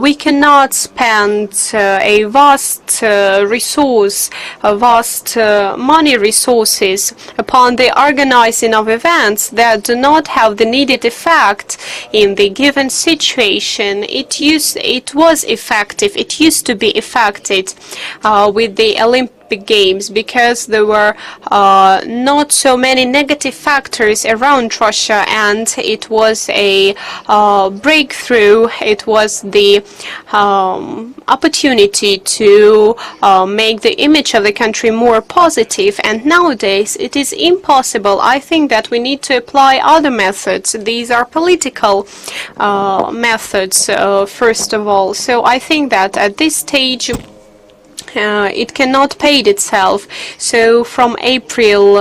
we cannot spend a vast money resources upon the organizing of events that do not have the needed effect in the given situation. It was effective. It used to be effective with the Olympic Games, because there were not so many negative factors around Russia, and it was a breakthrough. It was the opportunity to make the image of the country more positive, and nowadays it is impossible. I think that we need to apply other methods. These are political methods, first of all. So I think that at this stage it cannot pay itself. So from April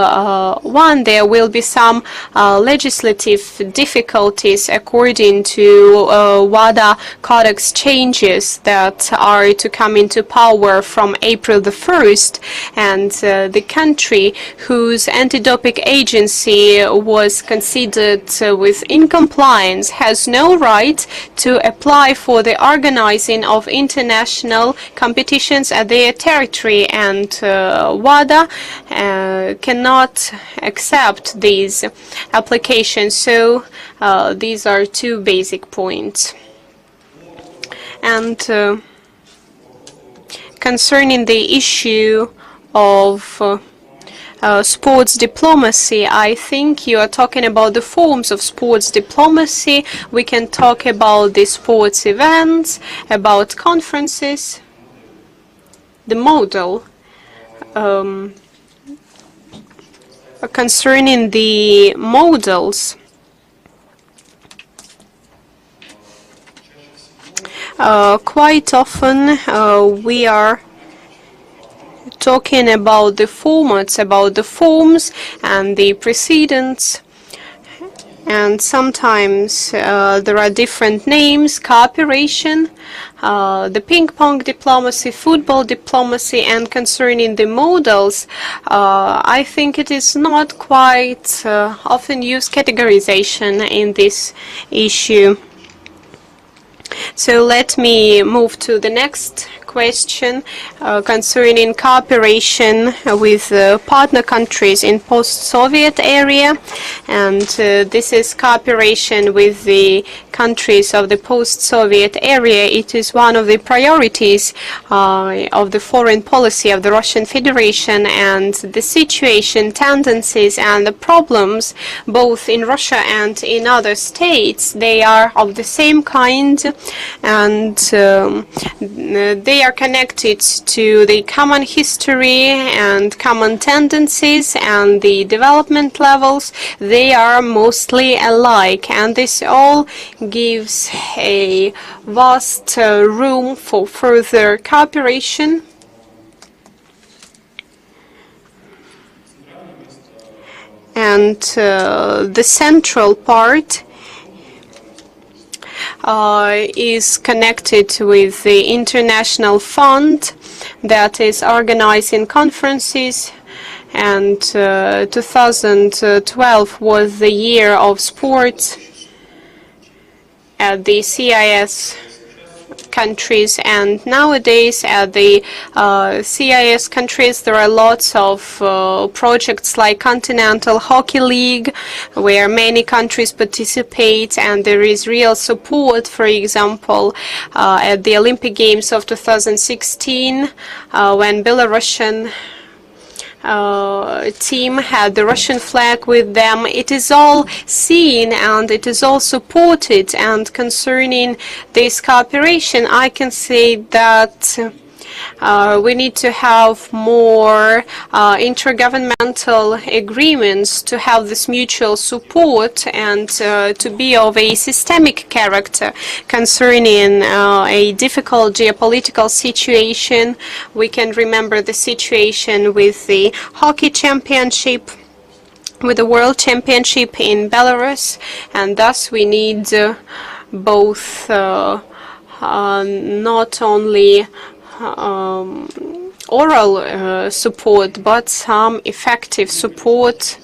1 there will be some legislative difficulties according to WADA Codex changes that are to come into power from April the 1st, and the country whose anti-doping agency was considered with incompliance has no right to apply for the organizing of international competitions at their territory, and WADA cannot accept these applications. So these are two basic points. And concerning the issue of sports diplomacy, I think you are talking about the forms of sports diplomacy. We can talk about the sports events, about conferences. The model concerning the models, quite often we are talking about the formats, about the forms and the precedents. And sometimes there are different names: cooperation, the ping-pong diplomacy, football diplomacy. And concerning the models, I think it is not quite often used categorization in this issue. So let me move to the next question concerning cooperation with partner countries in post-Soviet area, and this is cooperation with the countries of the post-Soviet area. It is one of the priorities of the foreign policy of the Russian Federation, and the situation, tendencies, and the problems both in Russia and in other states, they are of the same kind, and they are connected to the common history and common tendencies and the development levels. They are mostly alike, and this all gives a vast room for further cooperation. And the central part is connected with the international fund that is organizing conferences, and 2012 was the year of sports at the CIS countries, and nowadays at the CIS countries there are lots of projects like Continental Hockey League, where many countries participate, and there is real support. For example, at the Olympic Games of 2016, when Belarusian team had the Russian flag with them, it is all seen and it is all supported. And concerning this cooperation, I can say that we need to have more intergovernmental agreements to have this mutual support and to be of a systemic character concerning a difficult geopolitical situation. We can remember the situation with the hockey championship, with the World Championship in Belarus, and thus we need both not only oral support, but some effective support.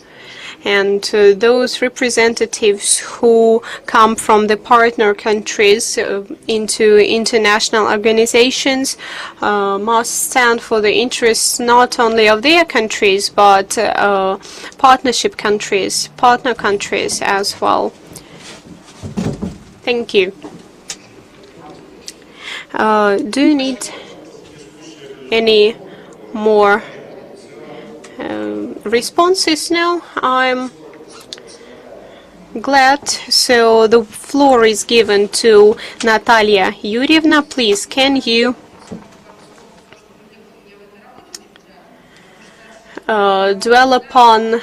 And those representatives who come from the partner countries into international organizations must stand for the interests not only of their countries, but partnership countries, partner countries as well. Thank you. Do you need any more responses now? I'm glad. So the floor is given to Natalia Yurievna. Please, can you dwell upon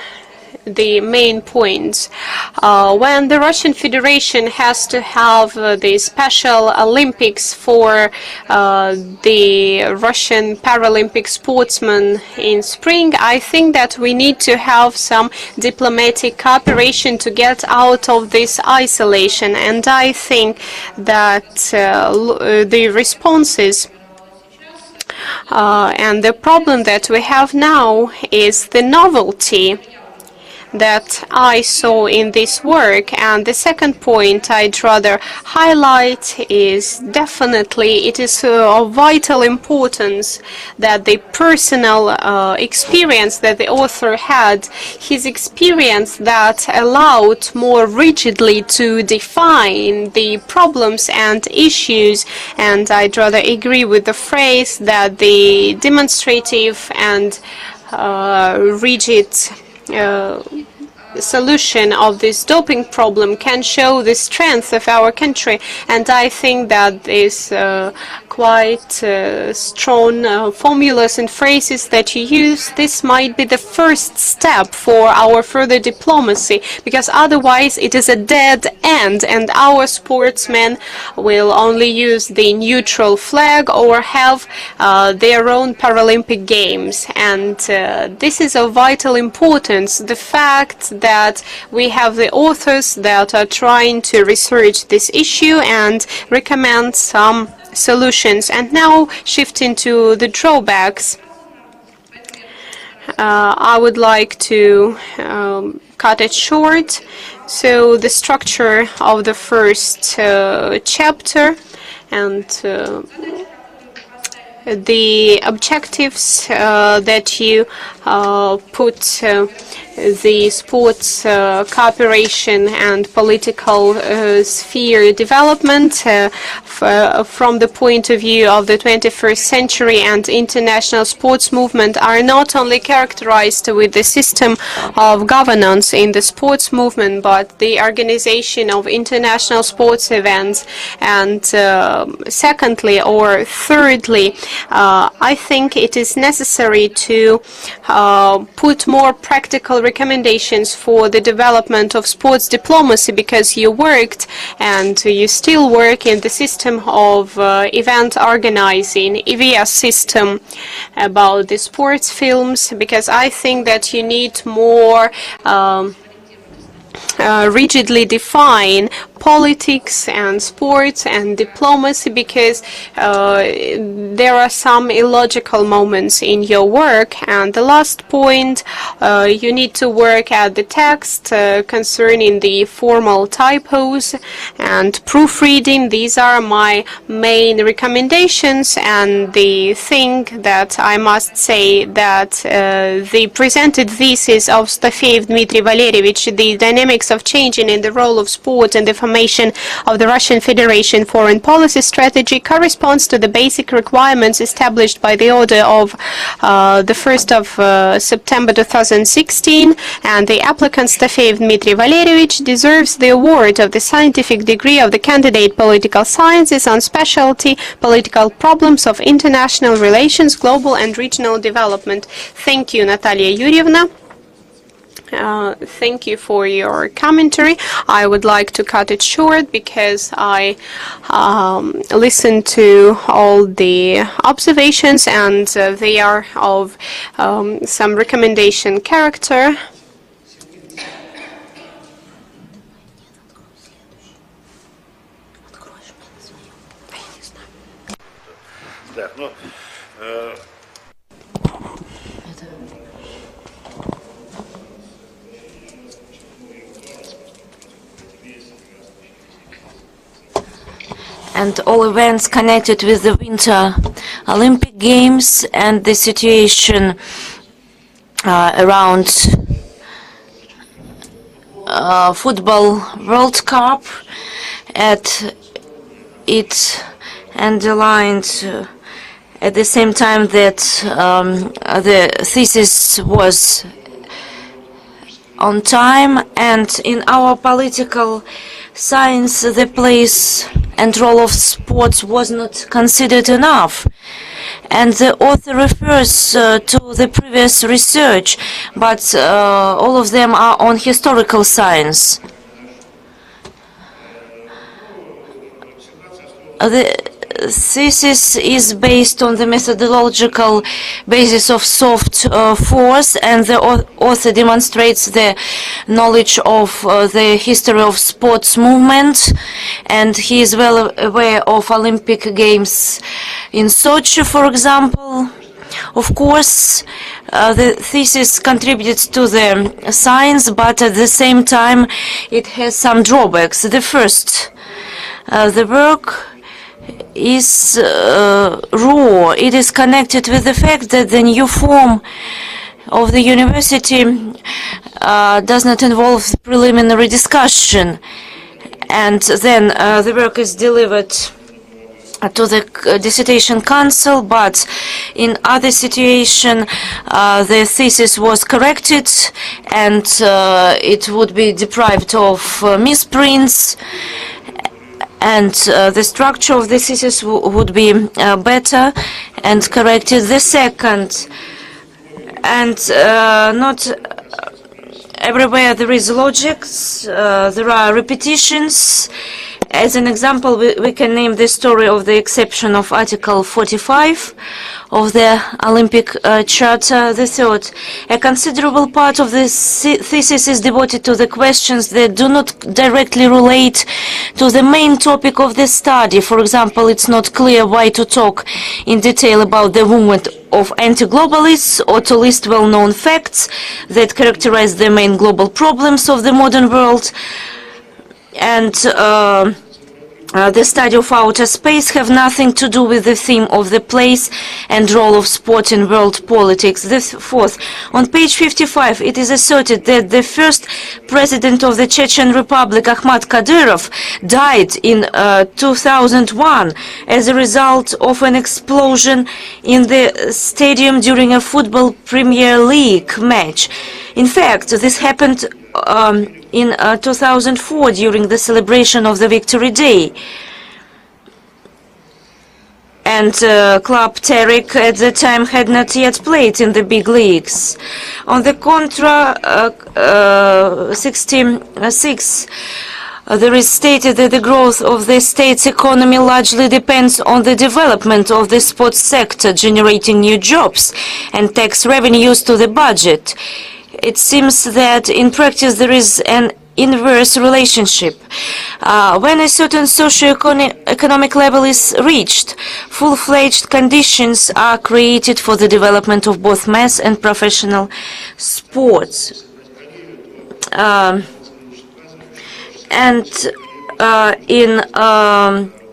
the main points? When the Russian Federation has to have the Special Olympics for the Russian Paralympic sportsmen in spring, I think that we need to have some diplomatic cooperation to get out of this isolation. And I think that the responses and the problem that we have now is the novelty that I saw in this work. And the second point I'd rather highlight is definitely it is of vital importance that the personal experience that the author had, his experience that allowed more rigidly to define the problems and issues. And I'd rather agree with the phrase that the demonstrative and rigid solution of this doping problem can show the strength of our country. And I think that this quite strong formulas and phrases that you use, this might be the first step for our further diplomacy, because otherwise it is a dead end and our sportsmen will only use the neutral flag or have their own Paralympic Games. And this is of vital importance, the fact that we have the authors that are trying to research this issue and recommend some solutions. And now shifting to the drawbacks, I would like to cut it short. So the structure of the first chapter, and the objectives that you put the sports cooperation and political sphere development from the point of view of the 21st century and international sports movement are not only characterized with the system of governance in the sports movement, but the organization of international sports events. And secondly or thirdly, I think it is necessary to put more practical recommendations for the development of sports diplomacy, because you worked and you still work in the system of event organizing, EVS system, about the sports films, because I think that you need more rigidly define politics and sports and diplomacy, because there are some illogical moments in your work. And the last point, you need to work at the text concerning the formal typos and proofreading. These are my main recommendations, and the thing that I must say that the presented thesis of Stafeev Dmitry Valerievich, the dynamics of changing in the role of sport and the formation of the Russian Federation foreign policy strategy, corresponds to the basic requirements established by the order of the 1st of September 2016, and the applicant Stafeev Dmitry Valerievich deserves the award of the scientific degree of the candidate political sciences on specialty political problems of international relations, global and regional development. Thank you, Natalia Yurievna. Thank you for your commentary. I would like to cut it short because I listened to all the observations, and they are of some recommendation character. And all events connected with the Winter Olympic Games and the situation around Football World Cup. It underlined at the same time that the thesis was on time, and in our political science the place and role of sports was not considered enough. And the author refers to the previous research, but all of them are on historical science. The thesis is based on the methodological basis of soft force, and the author demonstrates the knowledge of the history of sports movement, and he is well aware of Olympic Games in Sochi, for example. Of course, the thesis contributes to the science, but at the same time it has some drawbacks. The first, the work is raw. It is connected with the fact that the new form of the university does not involve preliminary discussion, and then the work is delivered to the dissertation council, but in other situation the thesis was corrected and it would be deprived of misprints, and the structure of the thesis would be better and corrected. The second, and not everywhere there is logic, there are repetitions. As an example, we can name the story of the exception of Article 45 of the Olympic Charter. The third, a considerable part of this thesis is devoted to the questions that do not directly relate to the main topic of the study. For example, it's not clear why to talk in detail about the movement of anti-globalists or to list well-known facts that characterize the main global problems of the modern world. And the study of outer space have nothing to do with the theme of the place and role of sport in world politics. The fourth, on page 55, it is asserted that the first president of the Chechen Republic, Ahmad Kadyrov, died in 2001 as a result of an explosion in the stadium during a football Premier League match. In fact, this happened in 2004 during the celebration of the Victory Day. And Club Terik at the time had not yet played in the big leagues. On the contra, 66, there is stated that the growth of the state's economy largely depends on the development of the sports sector, generating new jobs and tax revenues to the budget. It seems that in practice there is an inverse relationship. When a certain socio-economic level is reached, full-fledged conditions are created for the development of both mass and professional sports. In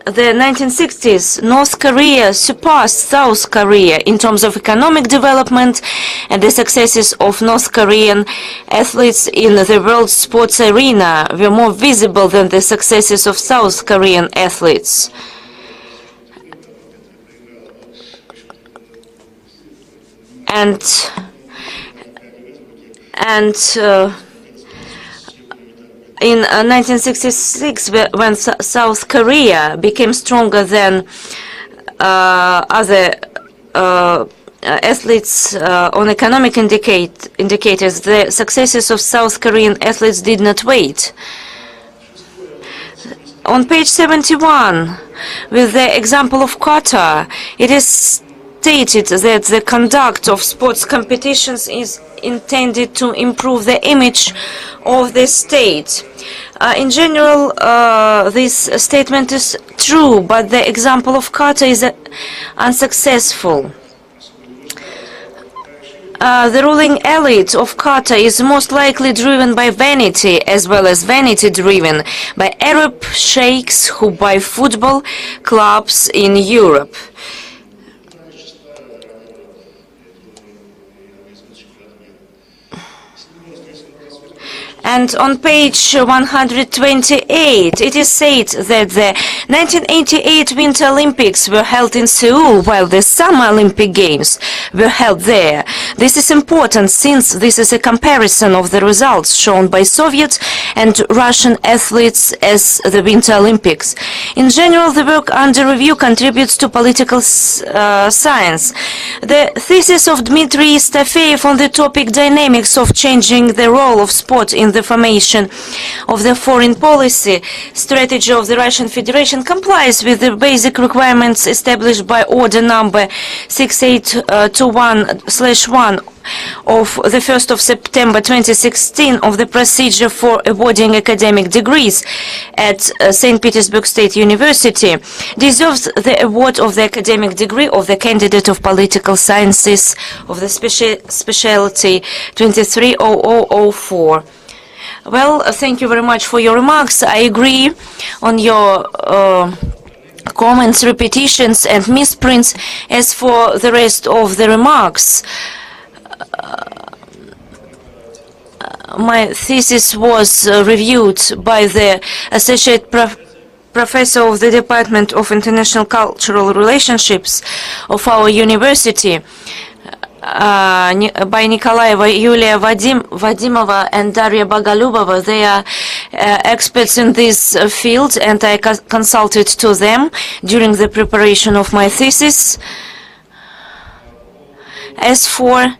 the 1960s, North Korea surpassed South Korea in terms of economic development, and the successes of North Korean athletes in the world sports arena were more visible than the successes of South Korean athletes. In 1966, when South Korea became stronger than other athletes on economic indicators, the successes of South Korean athletes did not wait. On page 71, with the example of Qatar, it is stated that the conduct of sports competitions is intended to improve the image of the state. In general, this statement is true, but the example of Qatar is unsuccessful. The ruling elite of Qatar is most likely driven by vanity, as well as vanity driven by Arab sheikhs who buy football clubs in Europe. And on page 128, it is said that the 1988 Winter Olympics were held in Seoul, while the Summer Olympic Games were held there. This is important since this is a comparison of the results shown by Soviet and Russian athletes as the Winter Olympics. In general, the work under review contributes to political science. The thesis of Dmitry Stafeev on the topic Dynamics of Changing the Role of Sport in the Formation of the Foreign Policy Strategy of the Russian Federation complies with the basic requirements established by Order number 6821/1 of the 1st of September 2016 of the procedure for awarding academic degrees at St. Petersburg State University, deserves the award of the academic degree of the candidate of political sciences of the specialty 230004. Well, thank you very much for your remarks. I agree on your comments, repetitions, and misprints. As for the rest of the remarks, my thesis was reviewed by the Associate Professor of the Department of International Cultural Relationships of our university, by Nikolaeva Yulia Vadimova and Daria Boголюбова. They are experts in this field, and I consulted to them during the preparation of my thesis. As for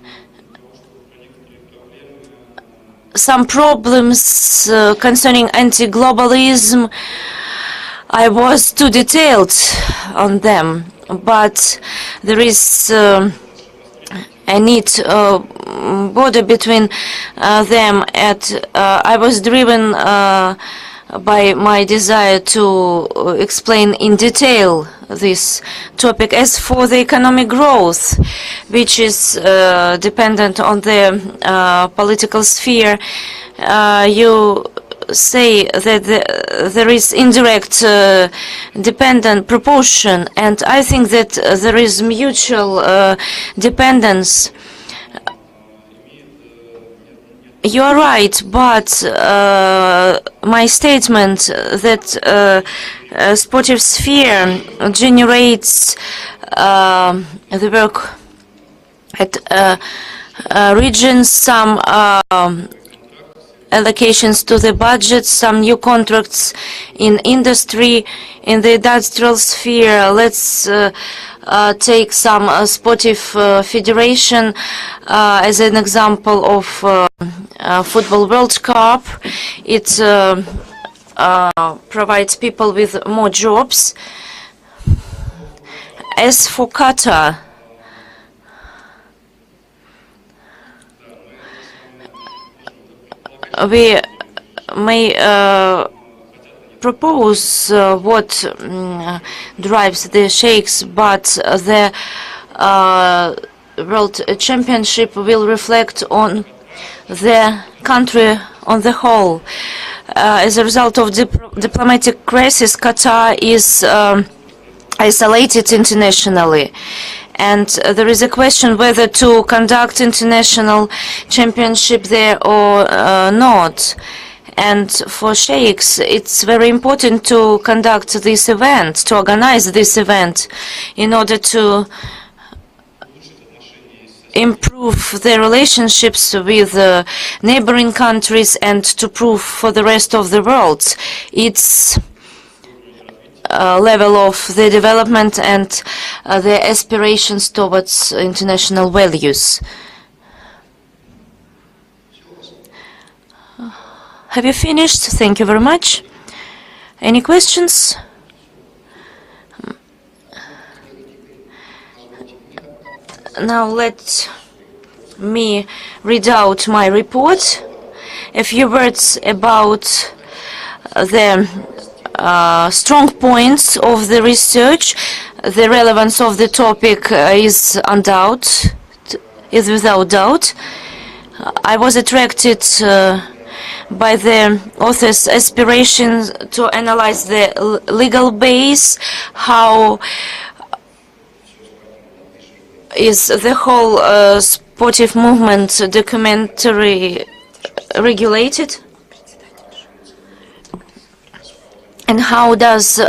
some problems concerning anti-globalism, I was too detailed on them, but there is a neat border between them. I was driven by my desire to explain in detail this topic. As for the economic growth, which is dependent on the political sphere, you say that there is indirect dependent proportion, and I think that there is mutual dependence. You are right, but my statement that sportive sphere generates the work at regions, some allocations to the budget, some new contracts in industry, in the industrial sphere. Let's take some sportive federation as an example of Football World Cup. It provides people with more jobs. As for Qatar, we may propose what drives the sheikhs, but the World Championship will reflect on the country on the whole. As a result of diplomatic crisis, Qatar is isolated internationally. And there is a question whether to conduct international championship there or not. And for sheikhs, it's very important to conduct this event, to organize this event, in order to improve their relationships with neighboring countries and to prove for the rest of the world its level of the development and their aspirations towards international values. Have you finished? Thank you very much. Any questions? Now let me read out my report. A few words about the strong points of the research. The relevance of the topic is without doubt. I was attracted by the author's aspirations to analyze the legal base, how is the whole sportive movement documentary regulated, and how does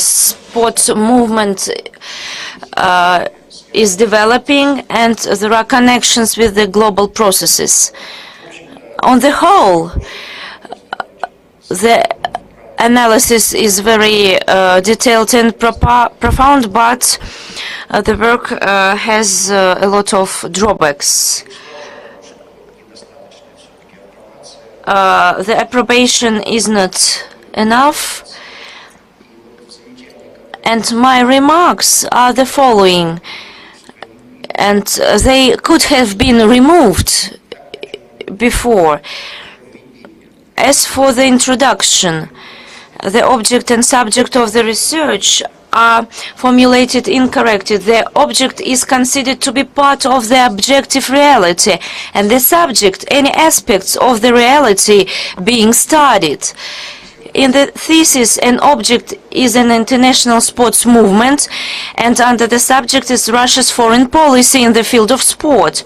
sport movement is developing, and there are connections with the global processes. On the whole, the analysis is very detailed and profound, but the work has a lot of drawbacks. The approbation is not enough, and my remarks are the following, and they could have been removed before. As for the introduction, the object and subject of the research are formulated incorrectly. The object is considered to be part of the objective reality, and the subject, any aspects of the reality being studied. In the thesis, an object is an international sports movement, and under the subject is Russia's foreign policy in the field of sport.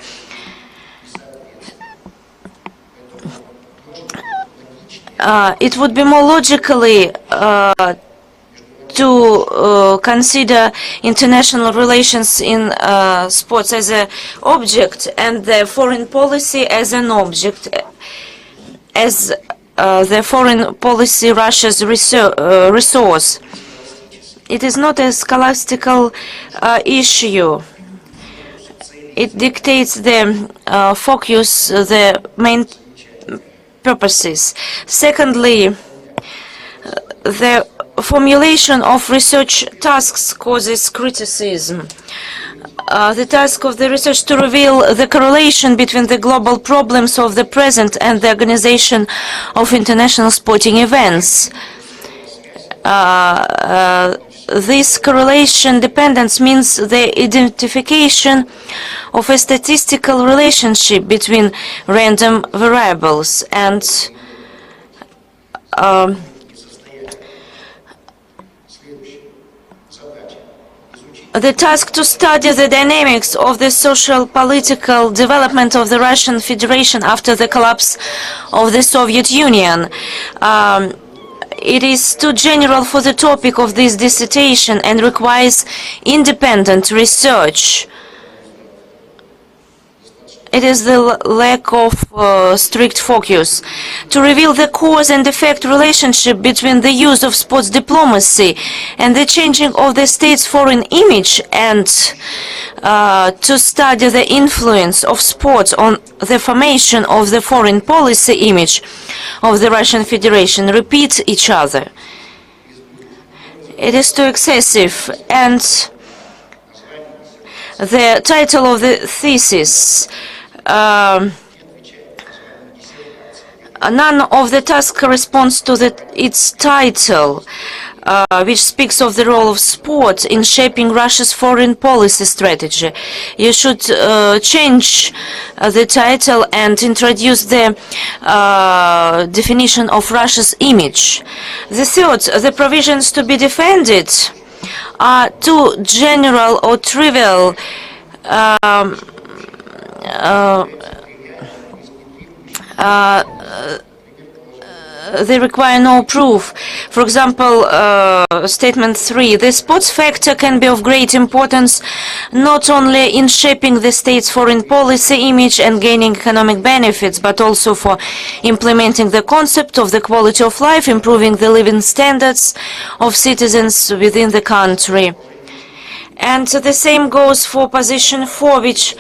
It would be more logically to consider international relations in sports as an object and the foreign policy as an object, as the foreign policy Russia's resource. It is not a scholastical issue. It dictates the focus, the main purposes. Secondly, the formulation of research tasks causes criticism. The task of the research to reveal the correlation between the global problems of the present and the organization of international sporting events. This correlation dependence means the identification of a statistical relationship between random variables, and the task to study the dynamics of the social political development of the Russian Federation after the collapse of the Soviet Union. It is too general for the topic of this dissertation and requires independent research. It is the lack of strict focus. To reveal the cause and effect relationship between the use of sports diplomacy and the changing of the state's foreign image, and to study the influence of sports on the formation of the foreign policy image of the Russian Federation, repeat each other. It is too excessive, and the title of the thesis, none of the task corresponds to its title, which speaks of the role of sport in shaping Russia's foreign policy strategy. You should change the title and introduce the definition of Russia's image. The third, the provisions to be defended are too general or trivial. They require no proof. For example, statement 3, the sports factor can be of great importance not only in shaping the state's foreign policy image and gaining economic benefits, but also for implementing the concept of the quality of life, improving the living standards of citizens within the country. And the same goes for position 4, which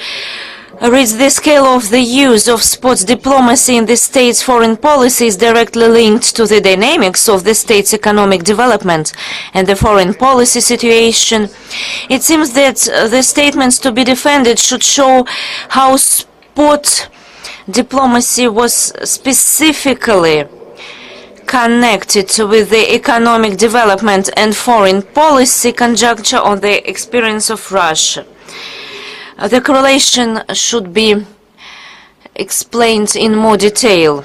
reads the scale of the use of sports diplomacy in the state's foreign policy is directly linked to the dynamics of the state's economic development and the foreign policy situation. It seems that the statements to be defended should show how sport diplomacy was specifically connected with the economic development and foreign policy conjuncture on the experience of Russia. The correlation should be explained in more detail.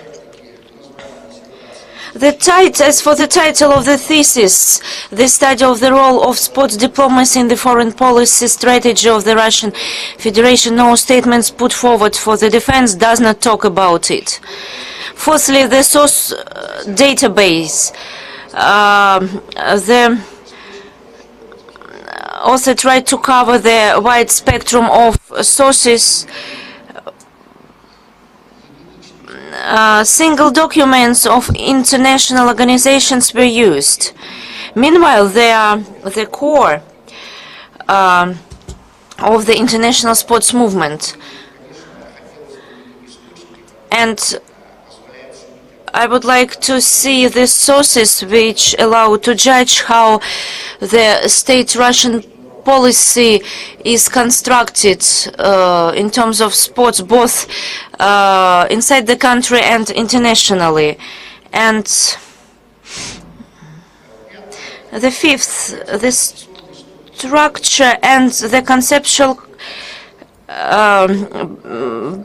As for the title of the thesis, the study of the role of sports diplomacy in the foreign policy strategy of the Russian Federation, no statements put forward for the defense does not talk about it. Fourthly, the source database. The author tried to cover the wide spectrum of sources. Single documents of international organizations were used. Meanwhile, they are the core of the international sports movement. And I would like to see the sources which allow to judge how the state Russian policy is constructed in terms of sports, both inside the country and internationally. And the fifth, the structure and the conceptual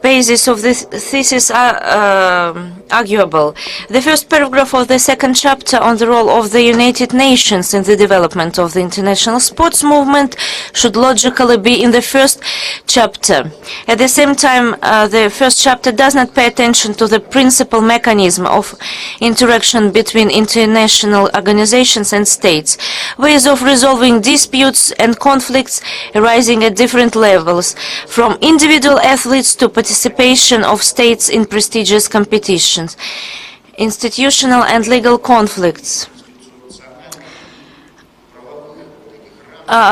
basis of this thesis are arguable. The first paragraph of the second chapter on the role of the United Nations in the development of the international sports movement should logically be in the first chapter. At the same time, the first chapter does not pay attention to the principal mechanism of interaction between international organizations and states, ways of resolving disputes and conflicts arising at different levels, from individual athletes to participation of states in prestigious competitions, institutional and legal conflicts.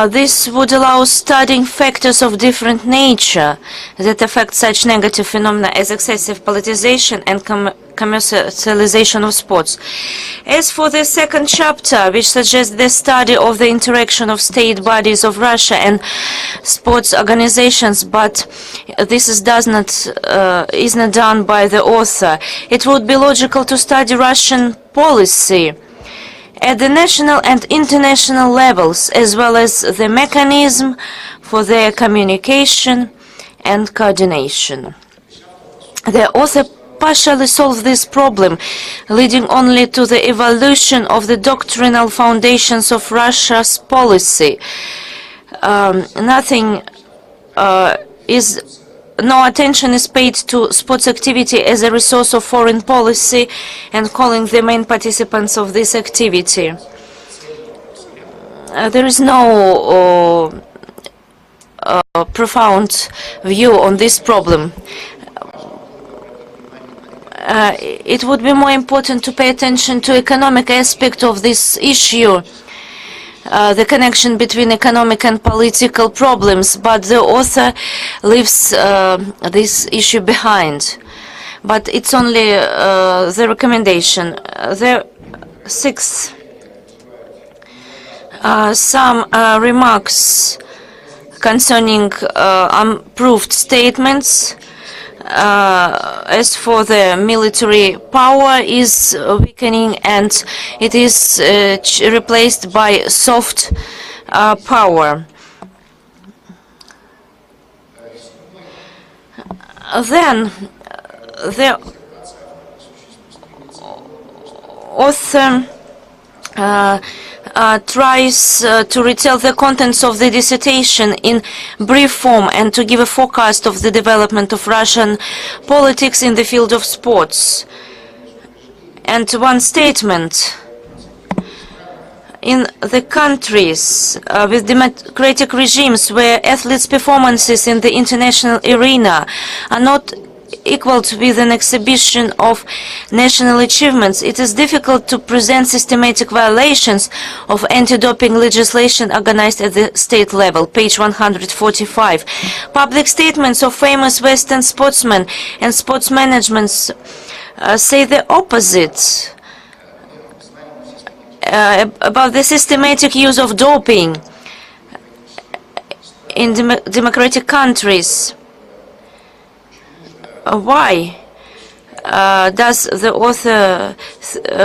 This would allow studying factors of different nature that affect such negative phenomena as excessive politicization and commercialization of sports. As for the second chapter, which suggests the study of the interaction of state bodies of Russia and sports organizations, but this is not done by the author, it would be logical to study Russian policy at the national and international levels, as well as the mechanism for their communication and coordination. The author partially solve this problem, leading only to the evolution of the doctrinal foundations of Russia's policy. No attention is paid to sports activity as a resource of foreign policy and calling the main participants of this activity. There is no profound view on this problem. It would be more important to pay attention to economic aspect of this issue, the connection between economic and political problems, but the author leaves this issue behind. But it's only the recommendation. The sixth, some remarks concerning unproved statements. As for the military power is weakening and it is replaced by soft power. Then the author tries to retell the contents of the dissertation in brief form and to give a forecast of the development of Russian politics in the field of sports. And one statement: in the countries with democratic regimes where athletes' performances in the international arena are not equaled with an exhibition of national achievements, it is difficult to present systematic violations of anti-doping legislation organized at the state level. Page 145. Public statements of famous Western sportsmen and sports managements say the opposite about the systematic use of doping in democratic countries. Why does the author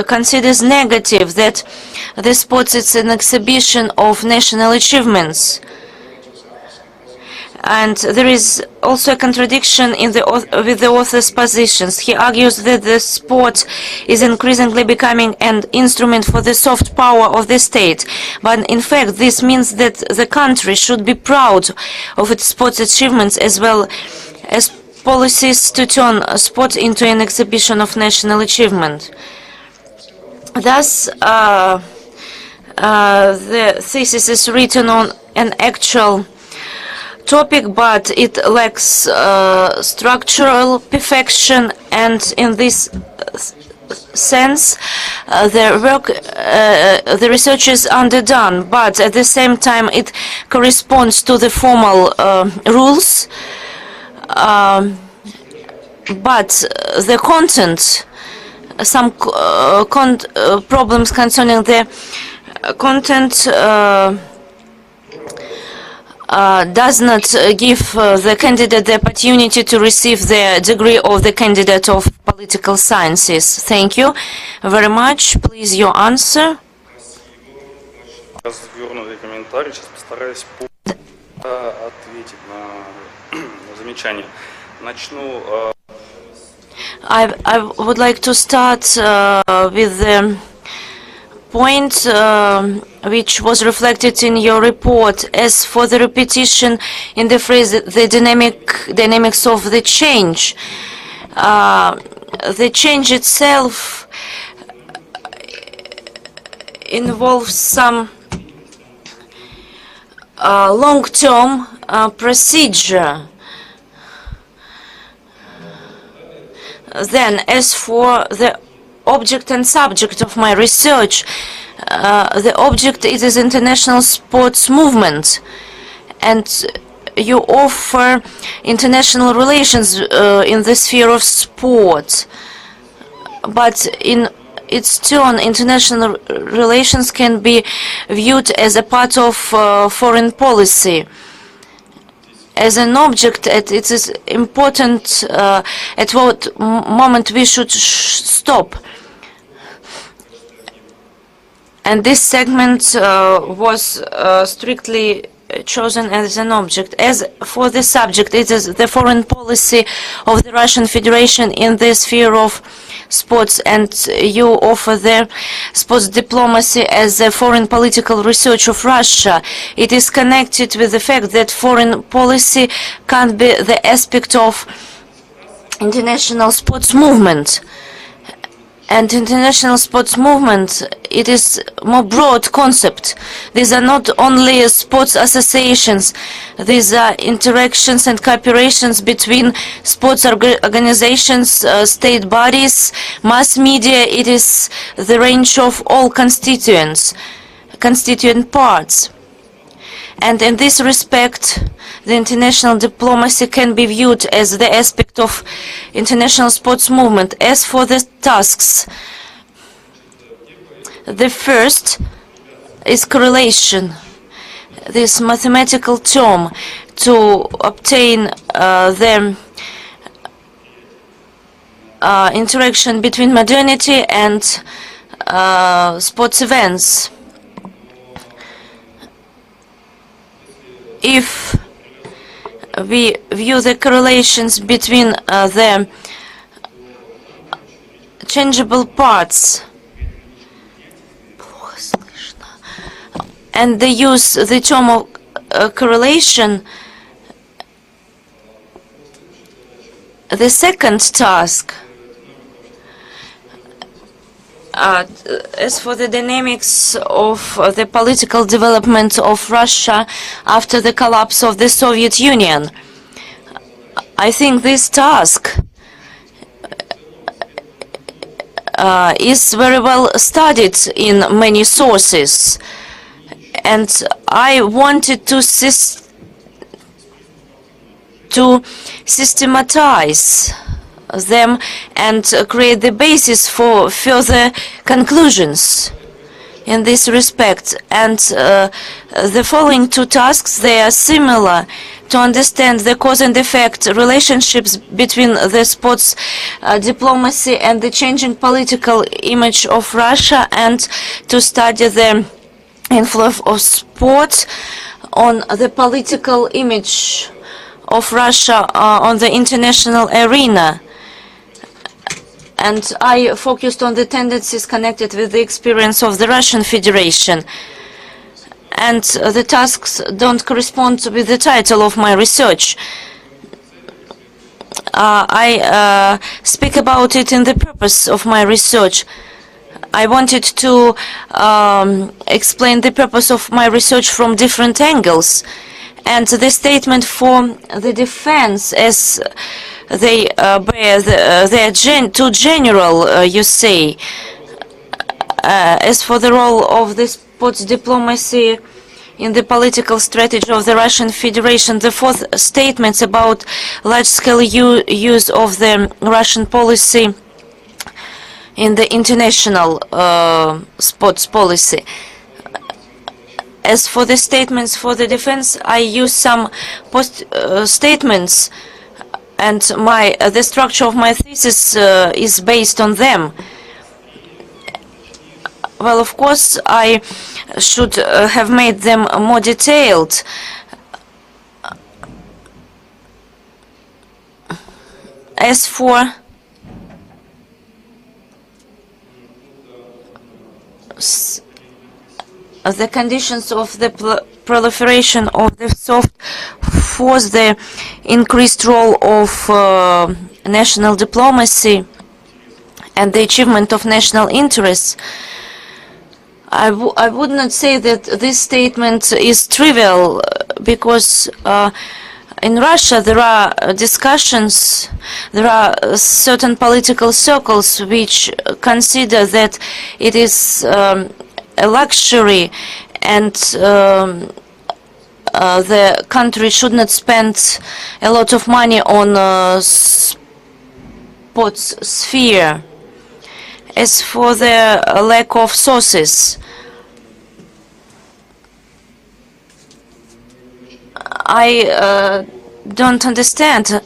considers negative that the sports is an exhibition of national achievements? And there is also a contradiction in with the author's positions. He argues that the sport is increasingly becoming an instrument for the soft power of the state. But in fact, this means that the country should be proud of its sports achievements as well as policies to turn sport into an exhibition of national achievement. Thus, the thesis is written on an actual topic, but it lacks structural perfection, and in this sense, the research is underdone, but at the same time it corresponds to the formal rules. But the content, some problems concerning the content does not give the candidate the opportunity to receive the degree of the candidate of political sciences. Thank you very much. Please, your answer. Развернутый комментарий. Сейчас постараюсь ответить на замечание. Начну. I would like to start with the point which was reflected in your report. As for the repetition in the phrase the dynamics of the change itself involves some long-term procedure. Then, as for the object and subject of my research, the object is international sports movement, and you offer international relations in the sphere of sport. But in its turn, international relations can be viewed as a part of foreign policy. As an object, it is important at what moment we should stop. And this segment was strictly chosen as an object. As for the subject, it is the foreign policy of the Russian Federation in the sphere of sports, and you offer the sports diplomacy as a foreign political research of Russia. It is connected with the fact that foreign policy can't be the aspect of international sports movement. And international sports movement, it is more broad concept. These are not only sports associations. These are interactions and cooperations between sports organizations, state bodies, mass media. It is the range of all constituent parts. And in this respect, the international diplomacy can be viewed as the aspect of international sports movement. As for the tasks, the first is correlation, this mathematical term to obtain the interaction between modernity and sports events. If we view the correlations between the changeable parts and they use the term of correlation, the second task, as for the dynamics of the political development of Russia after the collapse of the Soviet Union, I think this task is very well studied in many sources, and I wanted to systematize them and create the basis for further conclusions in this respect. And the following two tasks, they are similar: to understand the cause and effect relationships between the sports diplomacy and the changing political image of Russia, and to study the influence of sport on the political image of Russia on the international arena. And I focused on the tendencies connected with the experience of the Russian Federation. And the tasks don't correspond with the title of my research. I speak about it in the purpose of my research. I wanted to explain the purpose of my research from different angles. And the statement for the defense, as they bear, they are too general, you say. As for the role of the sports diplomacy in the political strategy of the Russian Federation, the fourth statements about large-scale use of the Russian policy in the international sports policy. As for the statements for the defense, I use some statements, and the structure of my thesis is based on them. Well, of course, I should have made them more detailed. As for the conditions of the proliferation of the soft force, the increased role of national diplomacy, and the achievement of national interests, I would not say that this statement is trivial, because in Russia there are discussions, there are certain political circles which consider that it is a luxury, and the country should not spend a lot of money on sports sphere. As for the lack of sources, I don't understand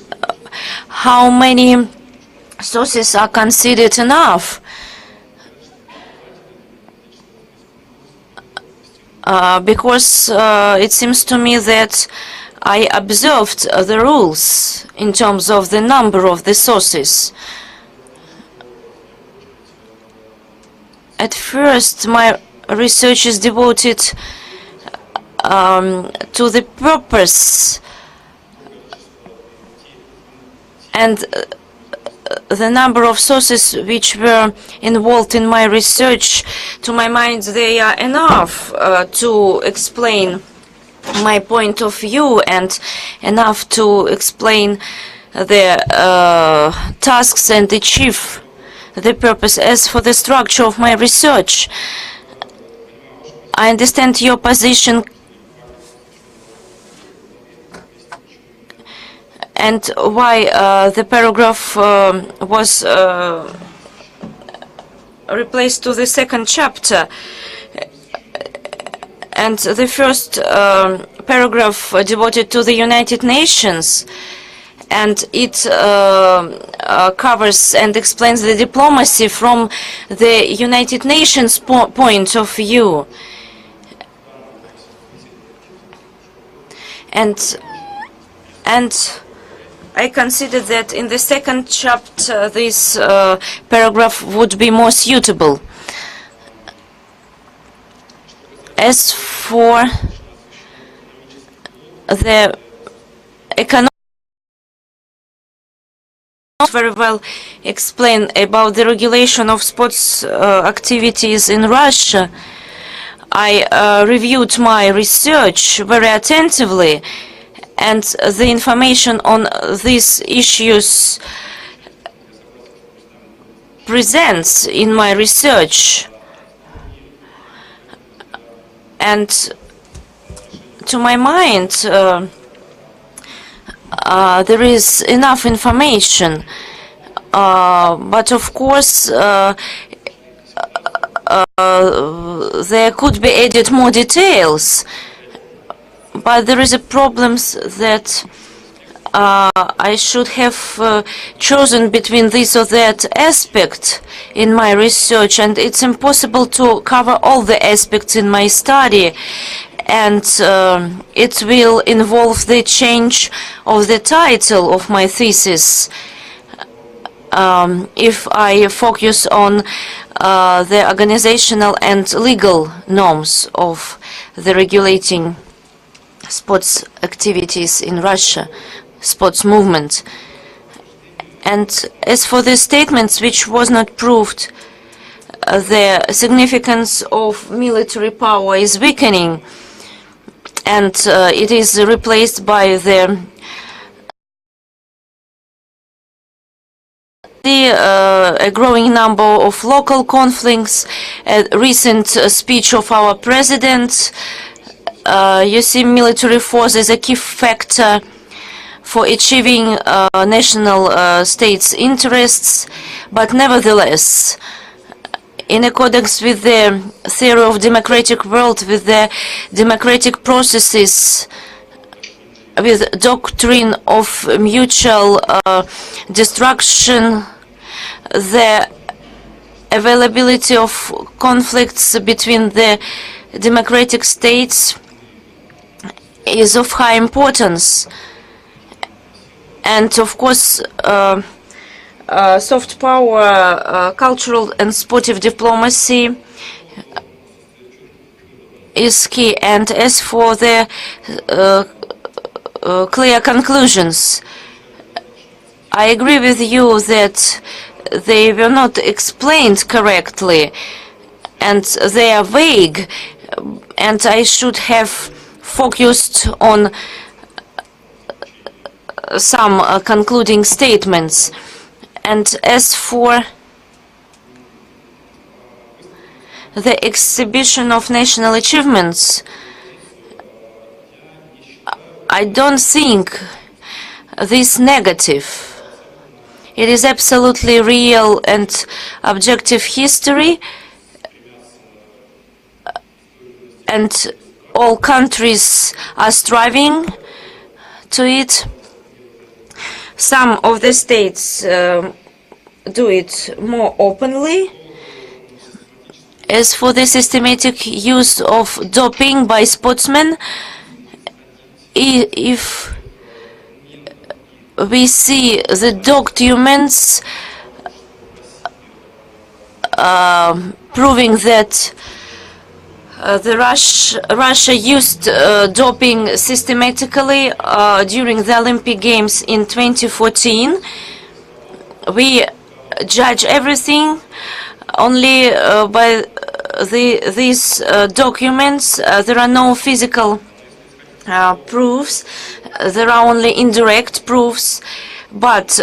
how many sources are considered enough. because it seems to me that I observed the rules in terms of the number of the sources. At first, my research is devoted to the purpose and the number of sources which were involved in my research. To my mind, they are enough to explain my point of view and enough to explain the tasks and achieve the purpose. As for the structure of my research, I understand your position and why the paragraph was replaced to the second chapter. And the first paragraph devoted to the United Nations, and it covers and explains the diplomacy from the United Nations point of view. And I consider that in the second chapter this paragraph would be more suitable. As for the economic, very well explain about the regulation of sports activities in Russia. I reviewed my research very attentively, and the information on these issues presents in my research. And to my mind, there is enough information, but of course there could be added more details. But there is a problem that I should have chosen between this or that aspect in my research, and it's impossible to cover all the aspects in my study, and it will involve the change of the title of my thesis if I focus on the organizational and legal norms of the regulating sports activities in Russia, sports movement. And as for the statements which was not proved, the significance of military power is weakening, and it is replaced by a growing number of local conflicts. A recent speech of our president, you see, military force is a key factor for achieving national states' interests, but nevertheless, in accordance with the theory of democratic world, with the democratic processes, with doctrine of mutual destruction, the availability of conflicts between the democratic states is of high importance. And of course, soft power, cultural and sportive diplomacy is key. And as for the clear conclusions, I agree with you that they were not explained correctly, and they are vague, and I should have focused on some concluding statements. And as for the exhibition of national achievements, I don't think this negative. It is absolutely real and objective history, and all countries are striving to it. Some of the states do it more openly, As for the systematic use of doping by sportsmen, if we see the documents proving that Russia used doping systematically during the Olympic Games in 2014, we judge everything only by these documents. There are no physical proofs, there are only indirect proofs, but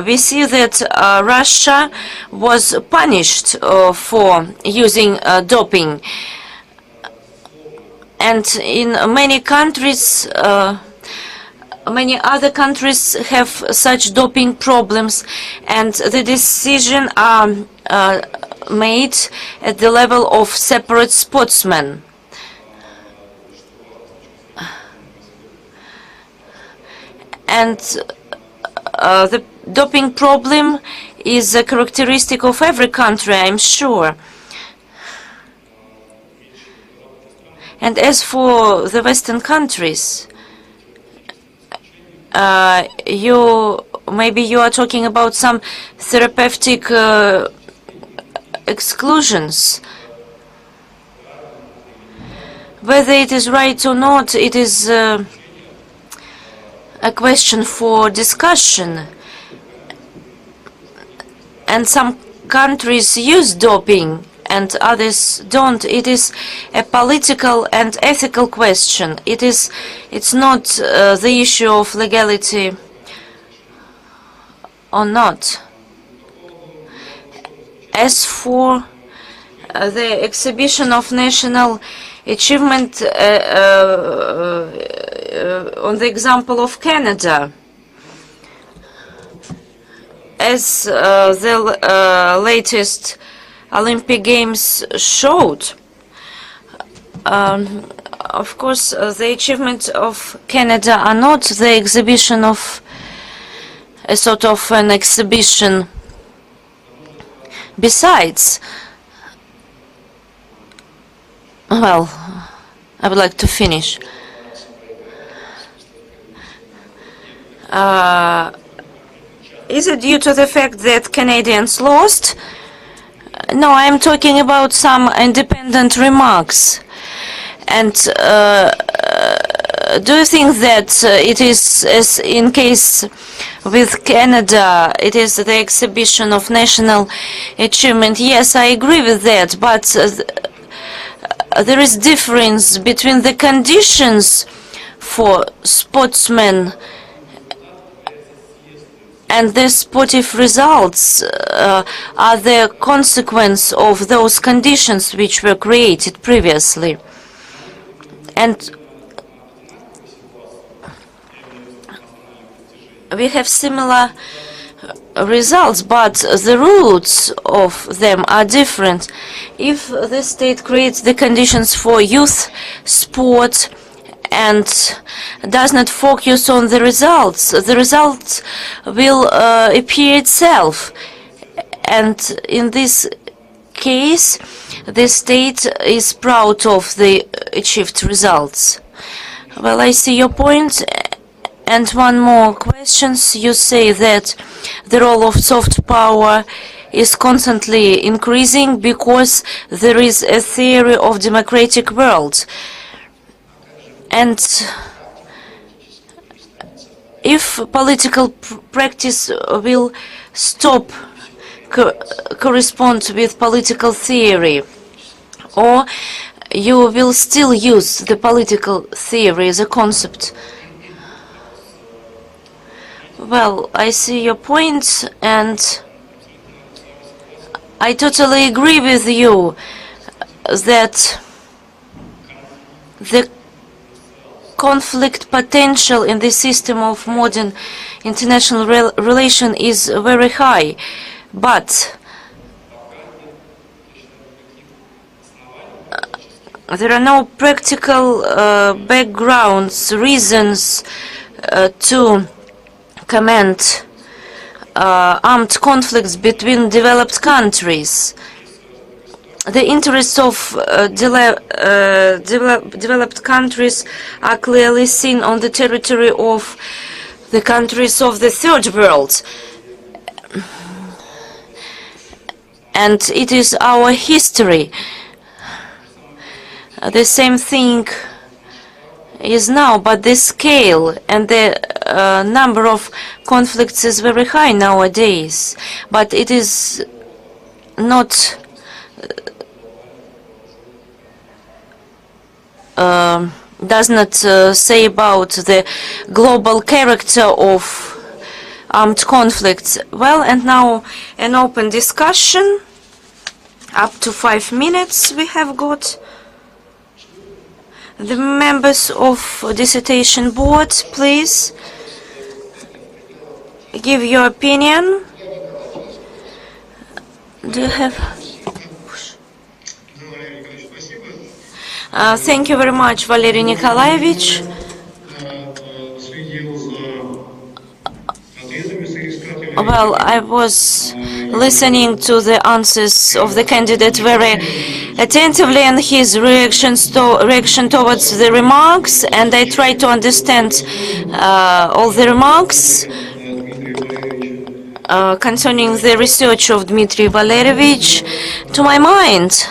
we see that Russia was punished for using doping. And in many countries, many other countries have such doping problems, and the decision are made at the level of separate sportsmen. And the doping problem is a characteristic of every country, I'm sure. And as for the Western countries, maybe you are talking about some therapeutic exclusions. Whether it is right or not, it is a question for discussion. And some countries use doping and others don't. It is a political and ethical question. It's not the issue of legality or not. As for the exhibition of national achievement on the example of Canada, as the latest Olympic Games showed, of course, the achievements of Canada are not the exhibition of a sort of an exhibition. Besides, well, I would like to finish. Is it due to the fact that Canadians lost? No, I'm talking about some independent remarks. And do you think that it is, as in case with Canada, it is the exhibition of national achievement? Yes, I agree with that, but there is difference between the conditions for sportsmen and the sportive results are the consequence of those conditions which were created previously. And we have similar results, but the roots of them are different. If the state creates the conditions for youth sport and does not focus on the results will appear itself. And in this case, the state is proud of the achieved results. Well, I see your point. And one more question. You say that the role of soft power is constantly increasing because there is a theory of democratic world. And if political practice will stop correspond with political theory, or you will still use the political theory as a concept? Well, I see your point, and I totally agree with you that the conflict potential in the system of modern international relation is very high, but there are no practical backgrounds, reasons to comment armed conflicts between developed countries. the interests of developed countries are clearly seen on the territory of the countries of the third world. And it is our history. The same thing is now, but the scale and the number of conflicts is very high nowadays. But it is not does not say about the global character of armed conflicts. Well, and now an open discussion. Up to 5 minutes we have got. The members of dissertation board, please give your opinion. Do you have? Thank you very much, Valery Nikolaevich. Well, I was listening to the answers of the candidate very attentively and his reaction towards the remarks, and I tried to understand all the remarks concerning the research of Dmitry Valeryevich. To my mind,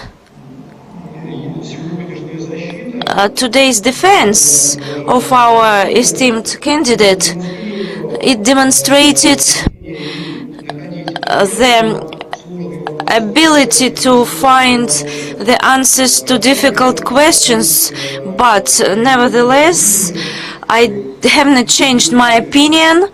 today's defense of our esteemed candidate, it demonstrated the ability to find the answers to difficult questions, but nevertheless, I have not changed my opinion.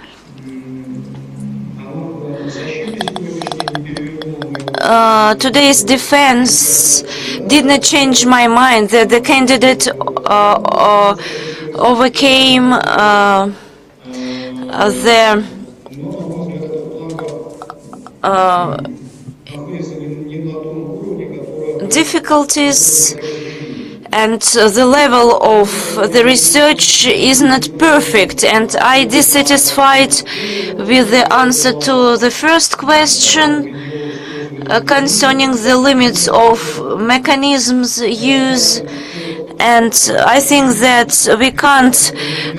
Today's defense did not change my mind that the candidate overcame the difficulties, and the level of the research is not perfect, and I dissatisfied with the answer to the first question concerning the limits of mechanisms used. And I think that we can't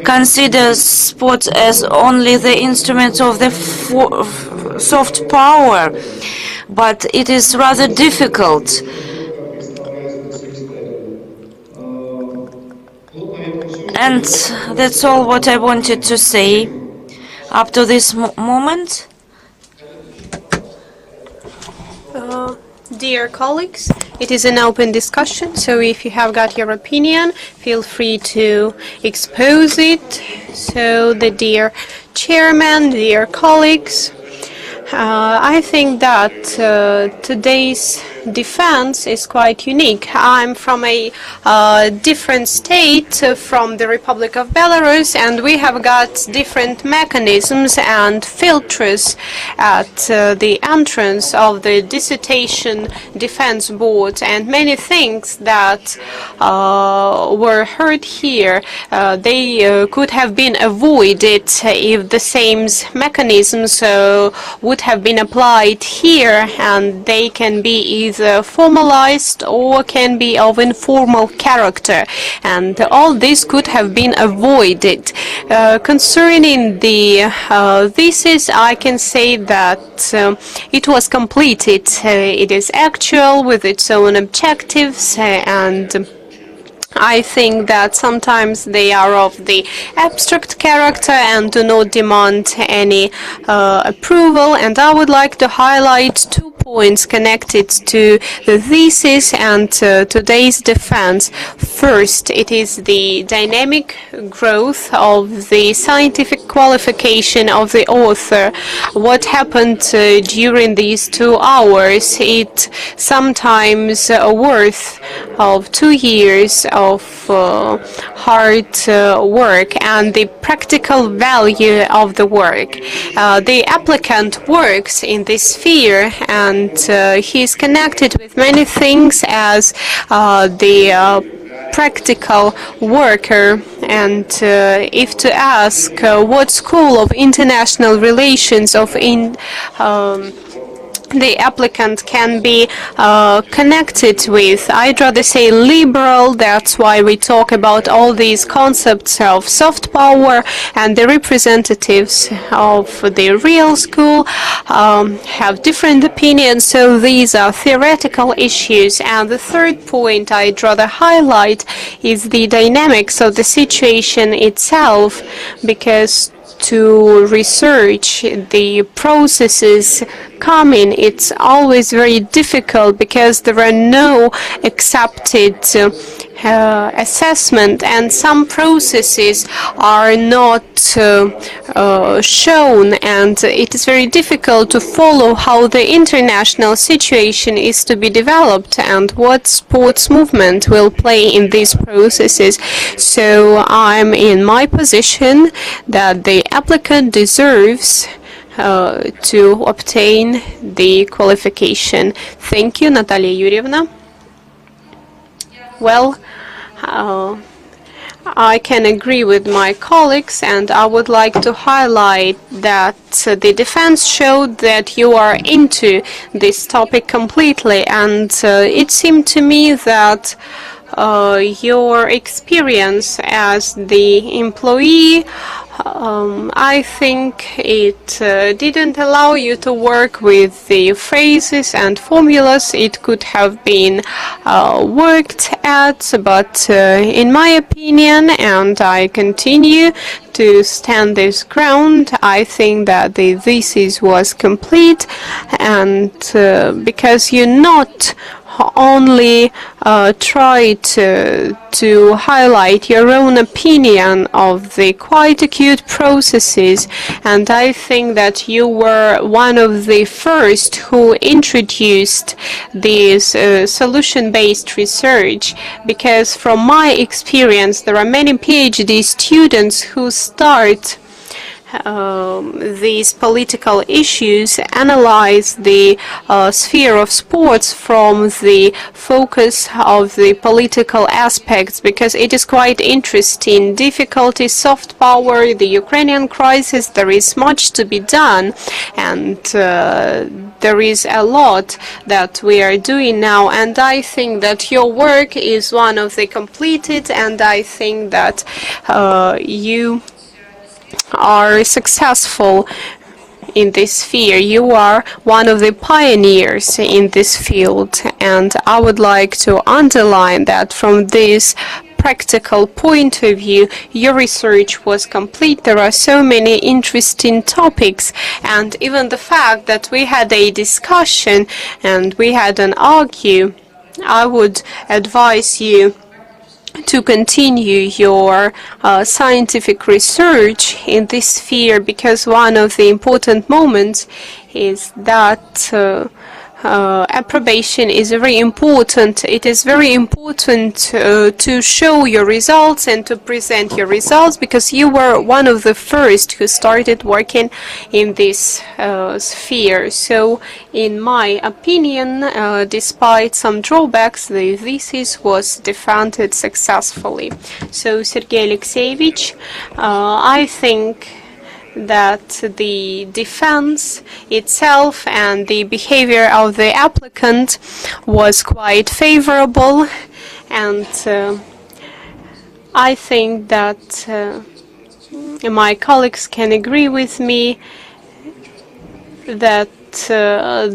consider sport as only the instrument of the soft power, but it is rather difficult. And that's all what I wanted to say up to this moment. Dear colleagues, it is an open discussion, so if you have got your opinion, feel free to expose it. So the dear chairman, dear colleagues, I think that today's defense is quite unique. I'm from a different state from the Republic of Belarus, and we have got different mechanisms and filters at the entrance of the dissertation defense board, and many things that were heard here, they could have been avoided if the same mechanisms would have been applied here, and they can be either formalized or can be of informal character, and all this could have been avoided. Concerning the thesis, I can say that it was completed. It is actual with its own objectives, and I think that sometimes they are of the abstract character and do not demand any approval, and I would like to highlight 2 points connected to the thesis and today's defense. First, it is the dynamic growth of the scientific qualification of the author. What happened during these 2 hours, it sometimes worth of 2 years of hard work and the practical value of the work. The applicant works in this sphere, and he is connected with many things as the practical worker, and if to ask what school of international relations of the applicant can be connected with. I'd rather say liberal. That's why we talk about all these concepts of soft power, and the representatives of the real school have different opinions. So these are theoretical issues. And the third point I'd rather highlight is the dynamics of the situation itself, because to research the processes coming, it's always very difficult because there are no accepted assessment, and some processes are not shown, and it is very difficult to follow how the international situation is to be developed and what sports movement will play in these processes. So I'm in my position that the applicant deserves to obtain the qualification. Thank you, Natalia Yurievna. Well, I can agree with my colleagues, and I would like to highlight that the defense showed that you are into this topic completely, and it seemed to me that your experience as the employee, I think it didn't allow you to work with the phrases and formulas. It could have been worked at, but in my opinion, and I continue to stand this ground, I think that the thesis was complete, and because you not only tried to highlight your own opinion of the quite acute processes, and I think that you were one of the first who introduced this solution-based research, because from my experience there are many PhD students who start these political issues, analyze the sphere of sports from the focus of the political aspects, because it is quite interesting. Difficulty, soft power, the Ukrainian crisis, there is much to be done, and there is a lot that we are doing now, and I think that your work is one of the completed, and I think that you are successful in this sphere. You are one of the pioneers in this field, and I would like to underline that from this practical point of view, your research was complete. There are so many interesting topics, and even the fact that we had a discussion and we had an argue, I would advise you to continue your scientific research in this sphere, because one of the important moments is that approbation is very important. It is very important to show your results and to present your results, because you were one of the first who started working in this sphere. So, in my opinion, despite some drawbacks, the thesis was defended successfully. So, Sergei Alexeyevich, I think that the defense itself and the behavior of the applicant was quite favorable, and I think that my colleagues can agree with me that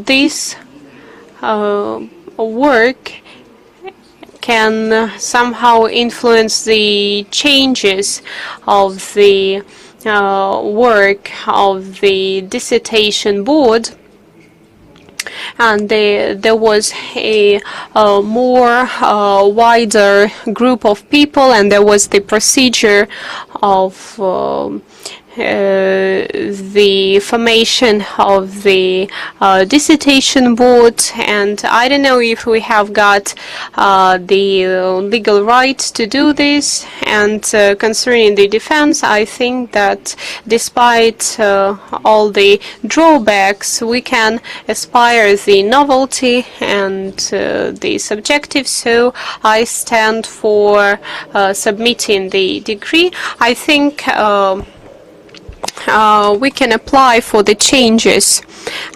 this work can somehow influence the changes of the work of the dissertation board, and there was a more wider group of people, and there was the procedure of the formation of the dissertation board, and I don't know if we have got the legal right to do this. And concerning the defense, I think that despite all the drawbacks, we can aspire the novelty and the subjective, so I stand for submitting the degree. I think we can apply for the changes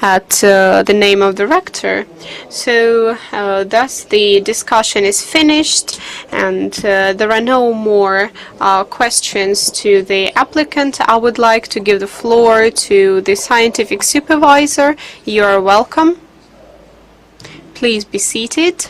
at the name of the rector. So thus the discussion is finished, and there are no more questions to the applicant. I would like to give the floor to the scientific supervisor. You are welcome. Please be seated.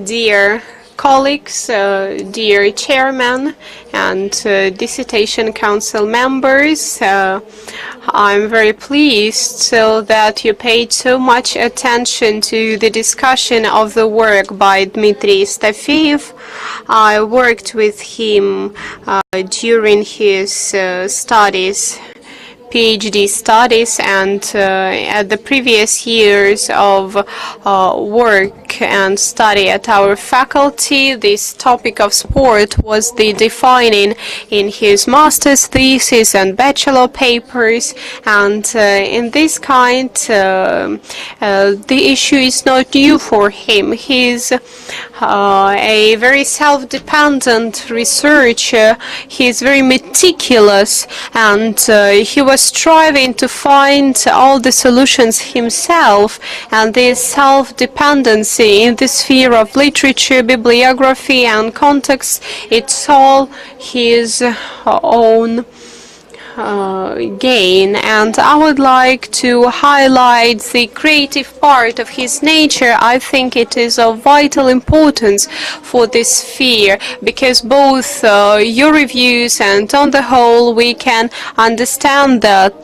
Dear colleagues, dear chairman and dissertation council members, I'm very pleased so that you paid so much attention to the discussion of the work by Dmitry Stafeev. I worked with him during his studies, PhD studies, and at the previous years of work and study at our faculty, this topic of sport was the defining in his master's thesis and bachelor papers, and in this kind the issue is not new for him. He's a very self-dependent researcher. He's very meticulous, and he was striving to find all the solutions himself, and this self-dependency in the sphere of literature, bibliography, and context, it's all his own gain, and I would like to highlight the creative part of his nature. I think it is of vital importance for this sphere, because both your reviews and on the whole we can understand that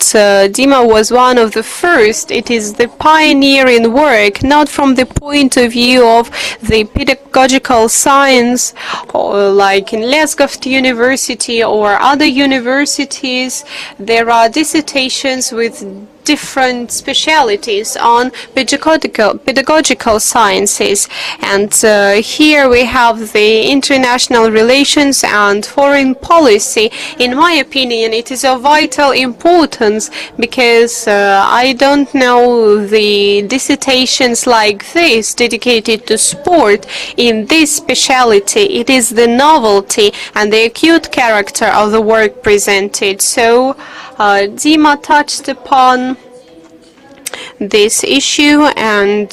Dima was one of the first. It is the pioneering work, not from the point of view of the pedagogical science, or like in Lesgovsk University or other universities. There are dissertations with different specialities on pedagogical sciences, and here we have the international relations and foreign policy. In my opinion, it is of vital importance, because I don't know the dissertations like this dedicated to sport in this speciality. It is the novelty and the acute character of the work presented. So Dima touched upon this issue, and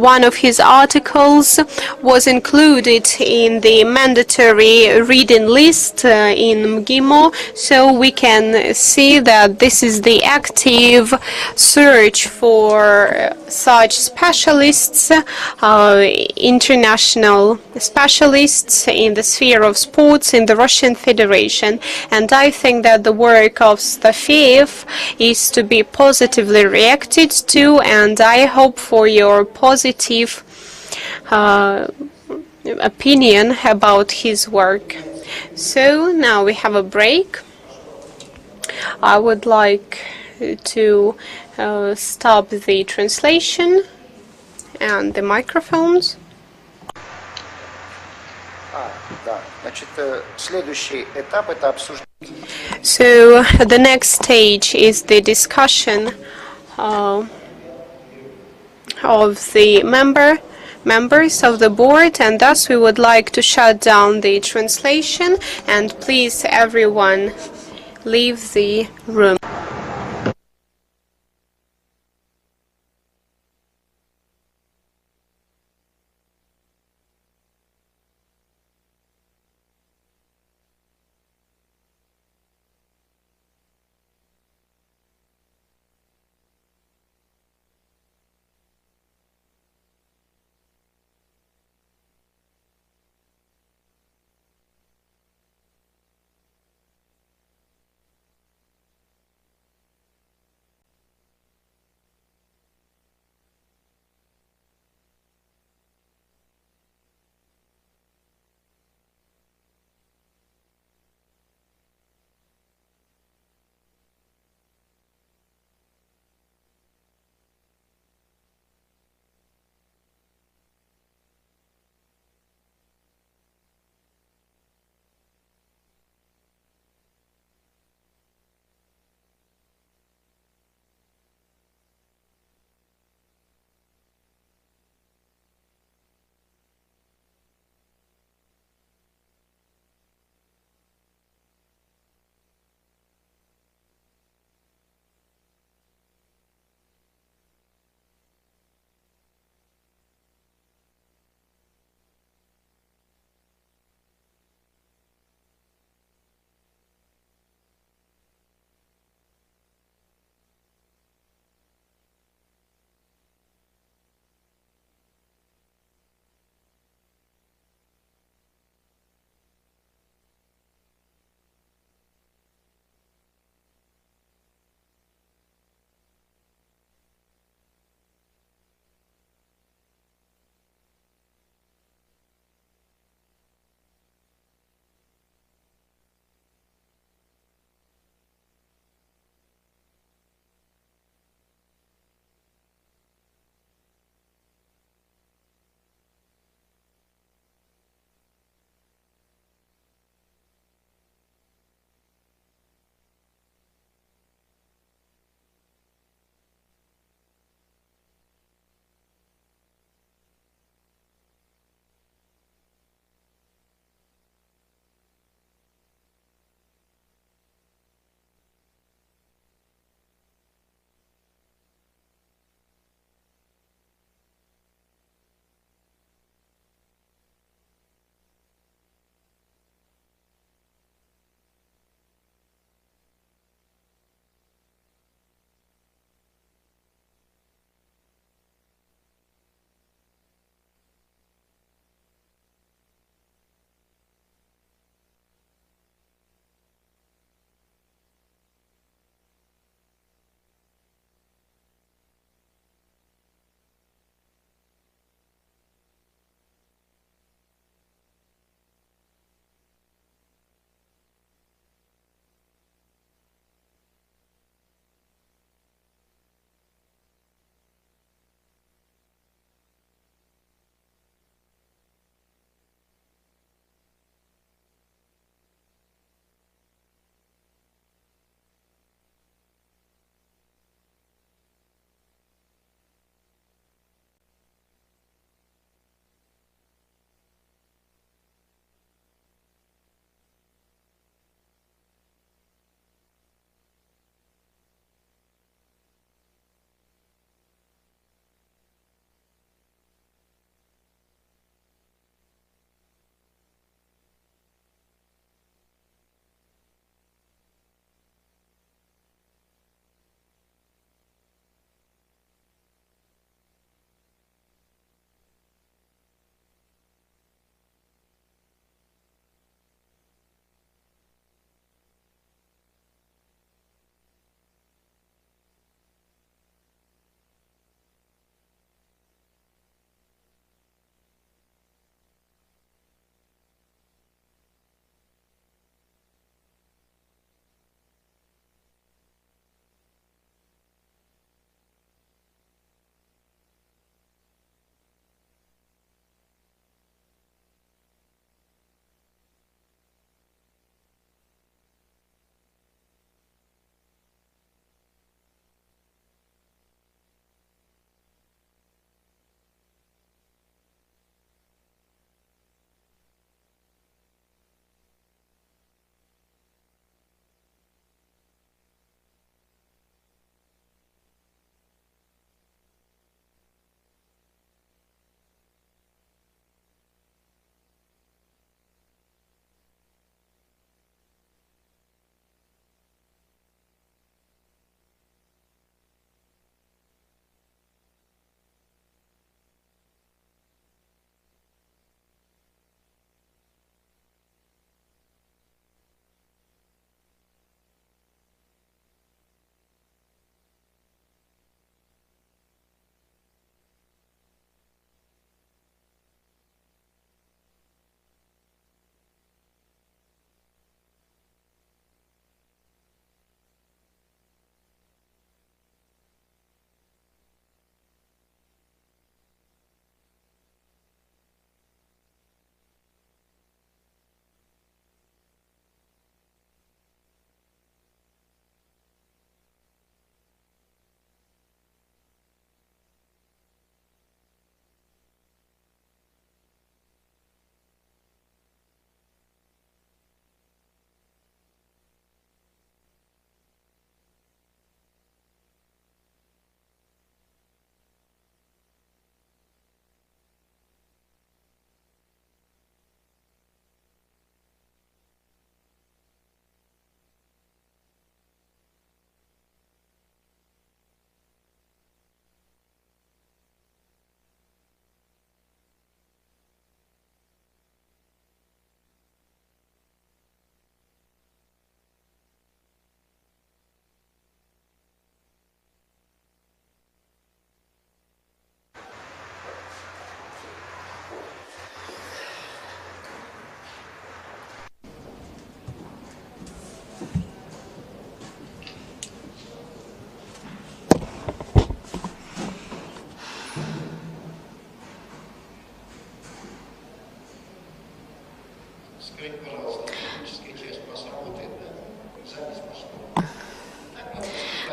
one of his articles was included in the mandatory reading list in MGIMO, so we can see that this is the active search for such specialists, international specialists in the sphere of sports in the Russian Federation. And I think that the work of Stafeev is to be positively reacted to, and I hope for your positive opinion about his work. So now we have a break. I would like to stop the translation and the microphones. Да. Значит, следующий этап это обсуждение. So the next stage is the discussion of the members of the board, and thus we would like to shut down the translation, and please everyone leave the room.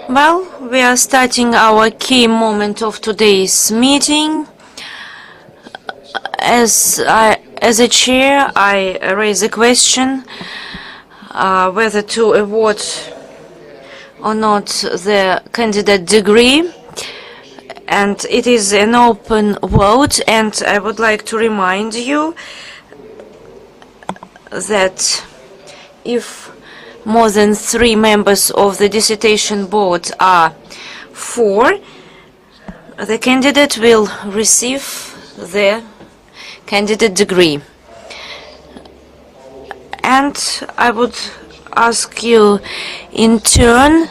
Well, we are starting our key moment of today's meeting. As a chair, I raise a question whether to award or not the candidate degree, and it is an open vote, and I would like to remind you that if more than 3 members of the dissertation board are for, the candidate will receive the candidate degree. And I would ask you in turn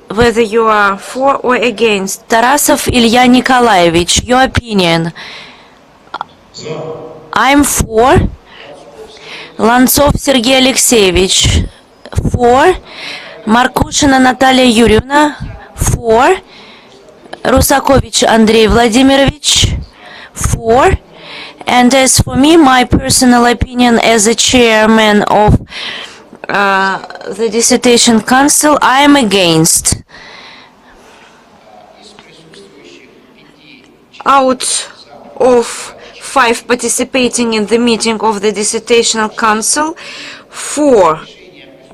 whether you are for or against. Tarasov Ilya Nikolaevich, your opinion. I'm for. Lantsov Sergey Alexeyevich, for. Markushina Natalia Yurievna, for. Rusakovich Andrei Vladimirovich, for. And as for me, my personal opinion as a chairman of the Dissertation Council, I am against. Out of 5 participating in the meeting of the Dissertation Council, 4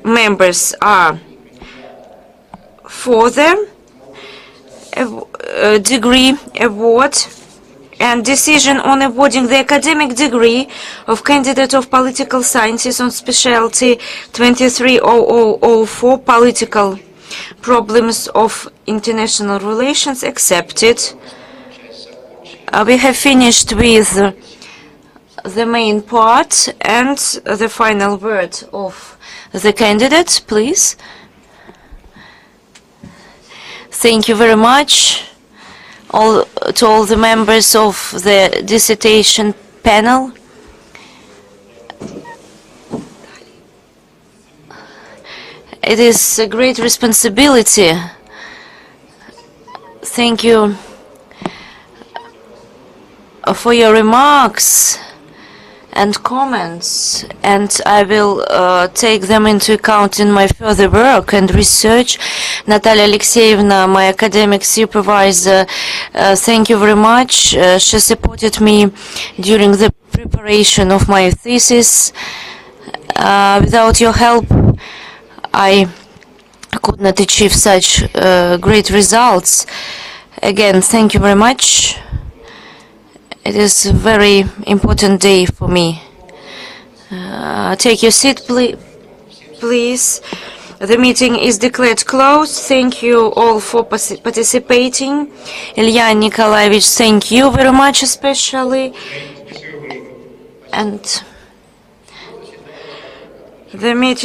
members are for the degree award, and decision on awarding the academic degree of candidate of political sciences on specialty 230004 political problems of international relations accepted. We have finished with the main part, and the final word of the candidate, please. Thank you very much to all the members of the dissertation panel. It is a great responsibility. Thank you for your remarks and comments, and I will take them into account in my further work and research. Natalia Alexeyevna, my academic supervisor, thank you very much. She supported me during the preparation of my thesis. Without your help, I could not achieve such great results. Again, thank you very much. It is a very important day for me. Take your seat, please. The meeting is declared closed. Thank you all for participating. Ilya Nikolaevich, thank you very much especially. And the meeting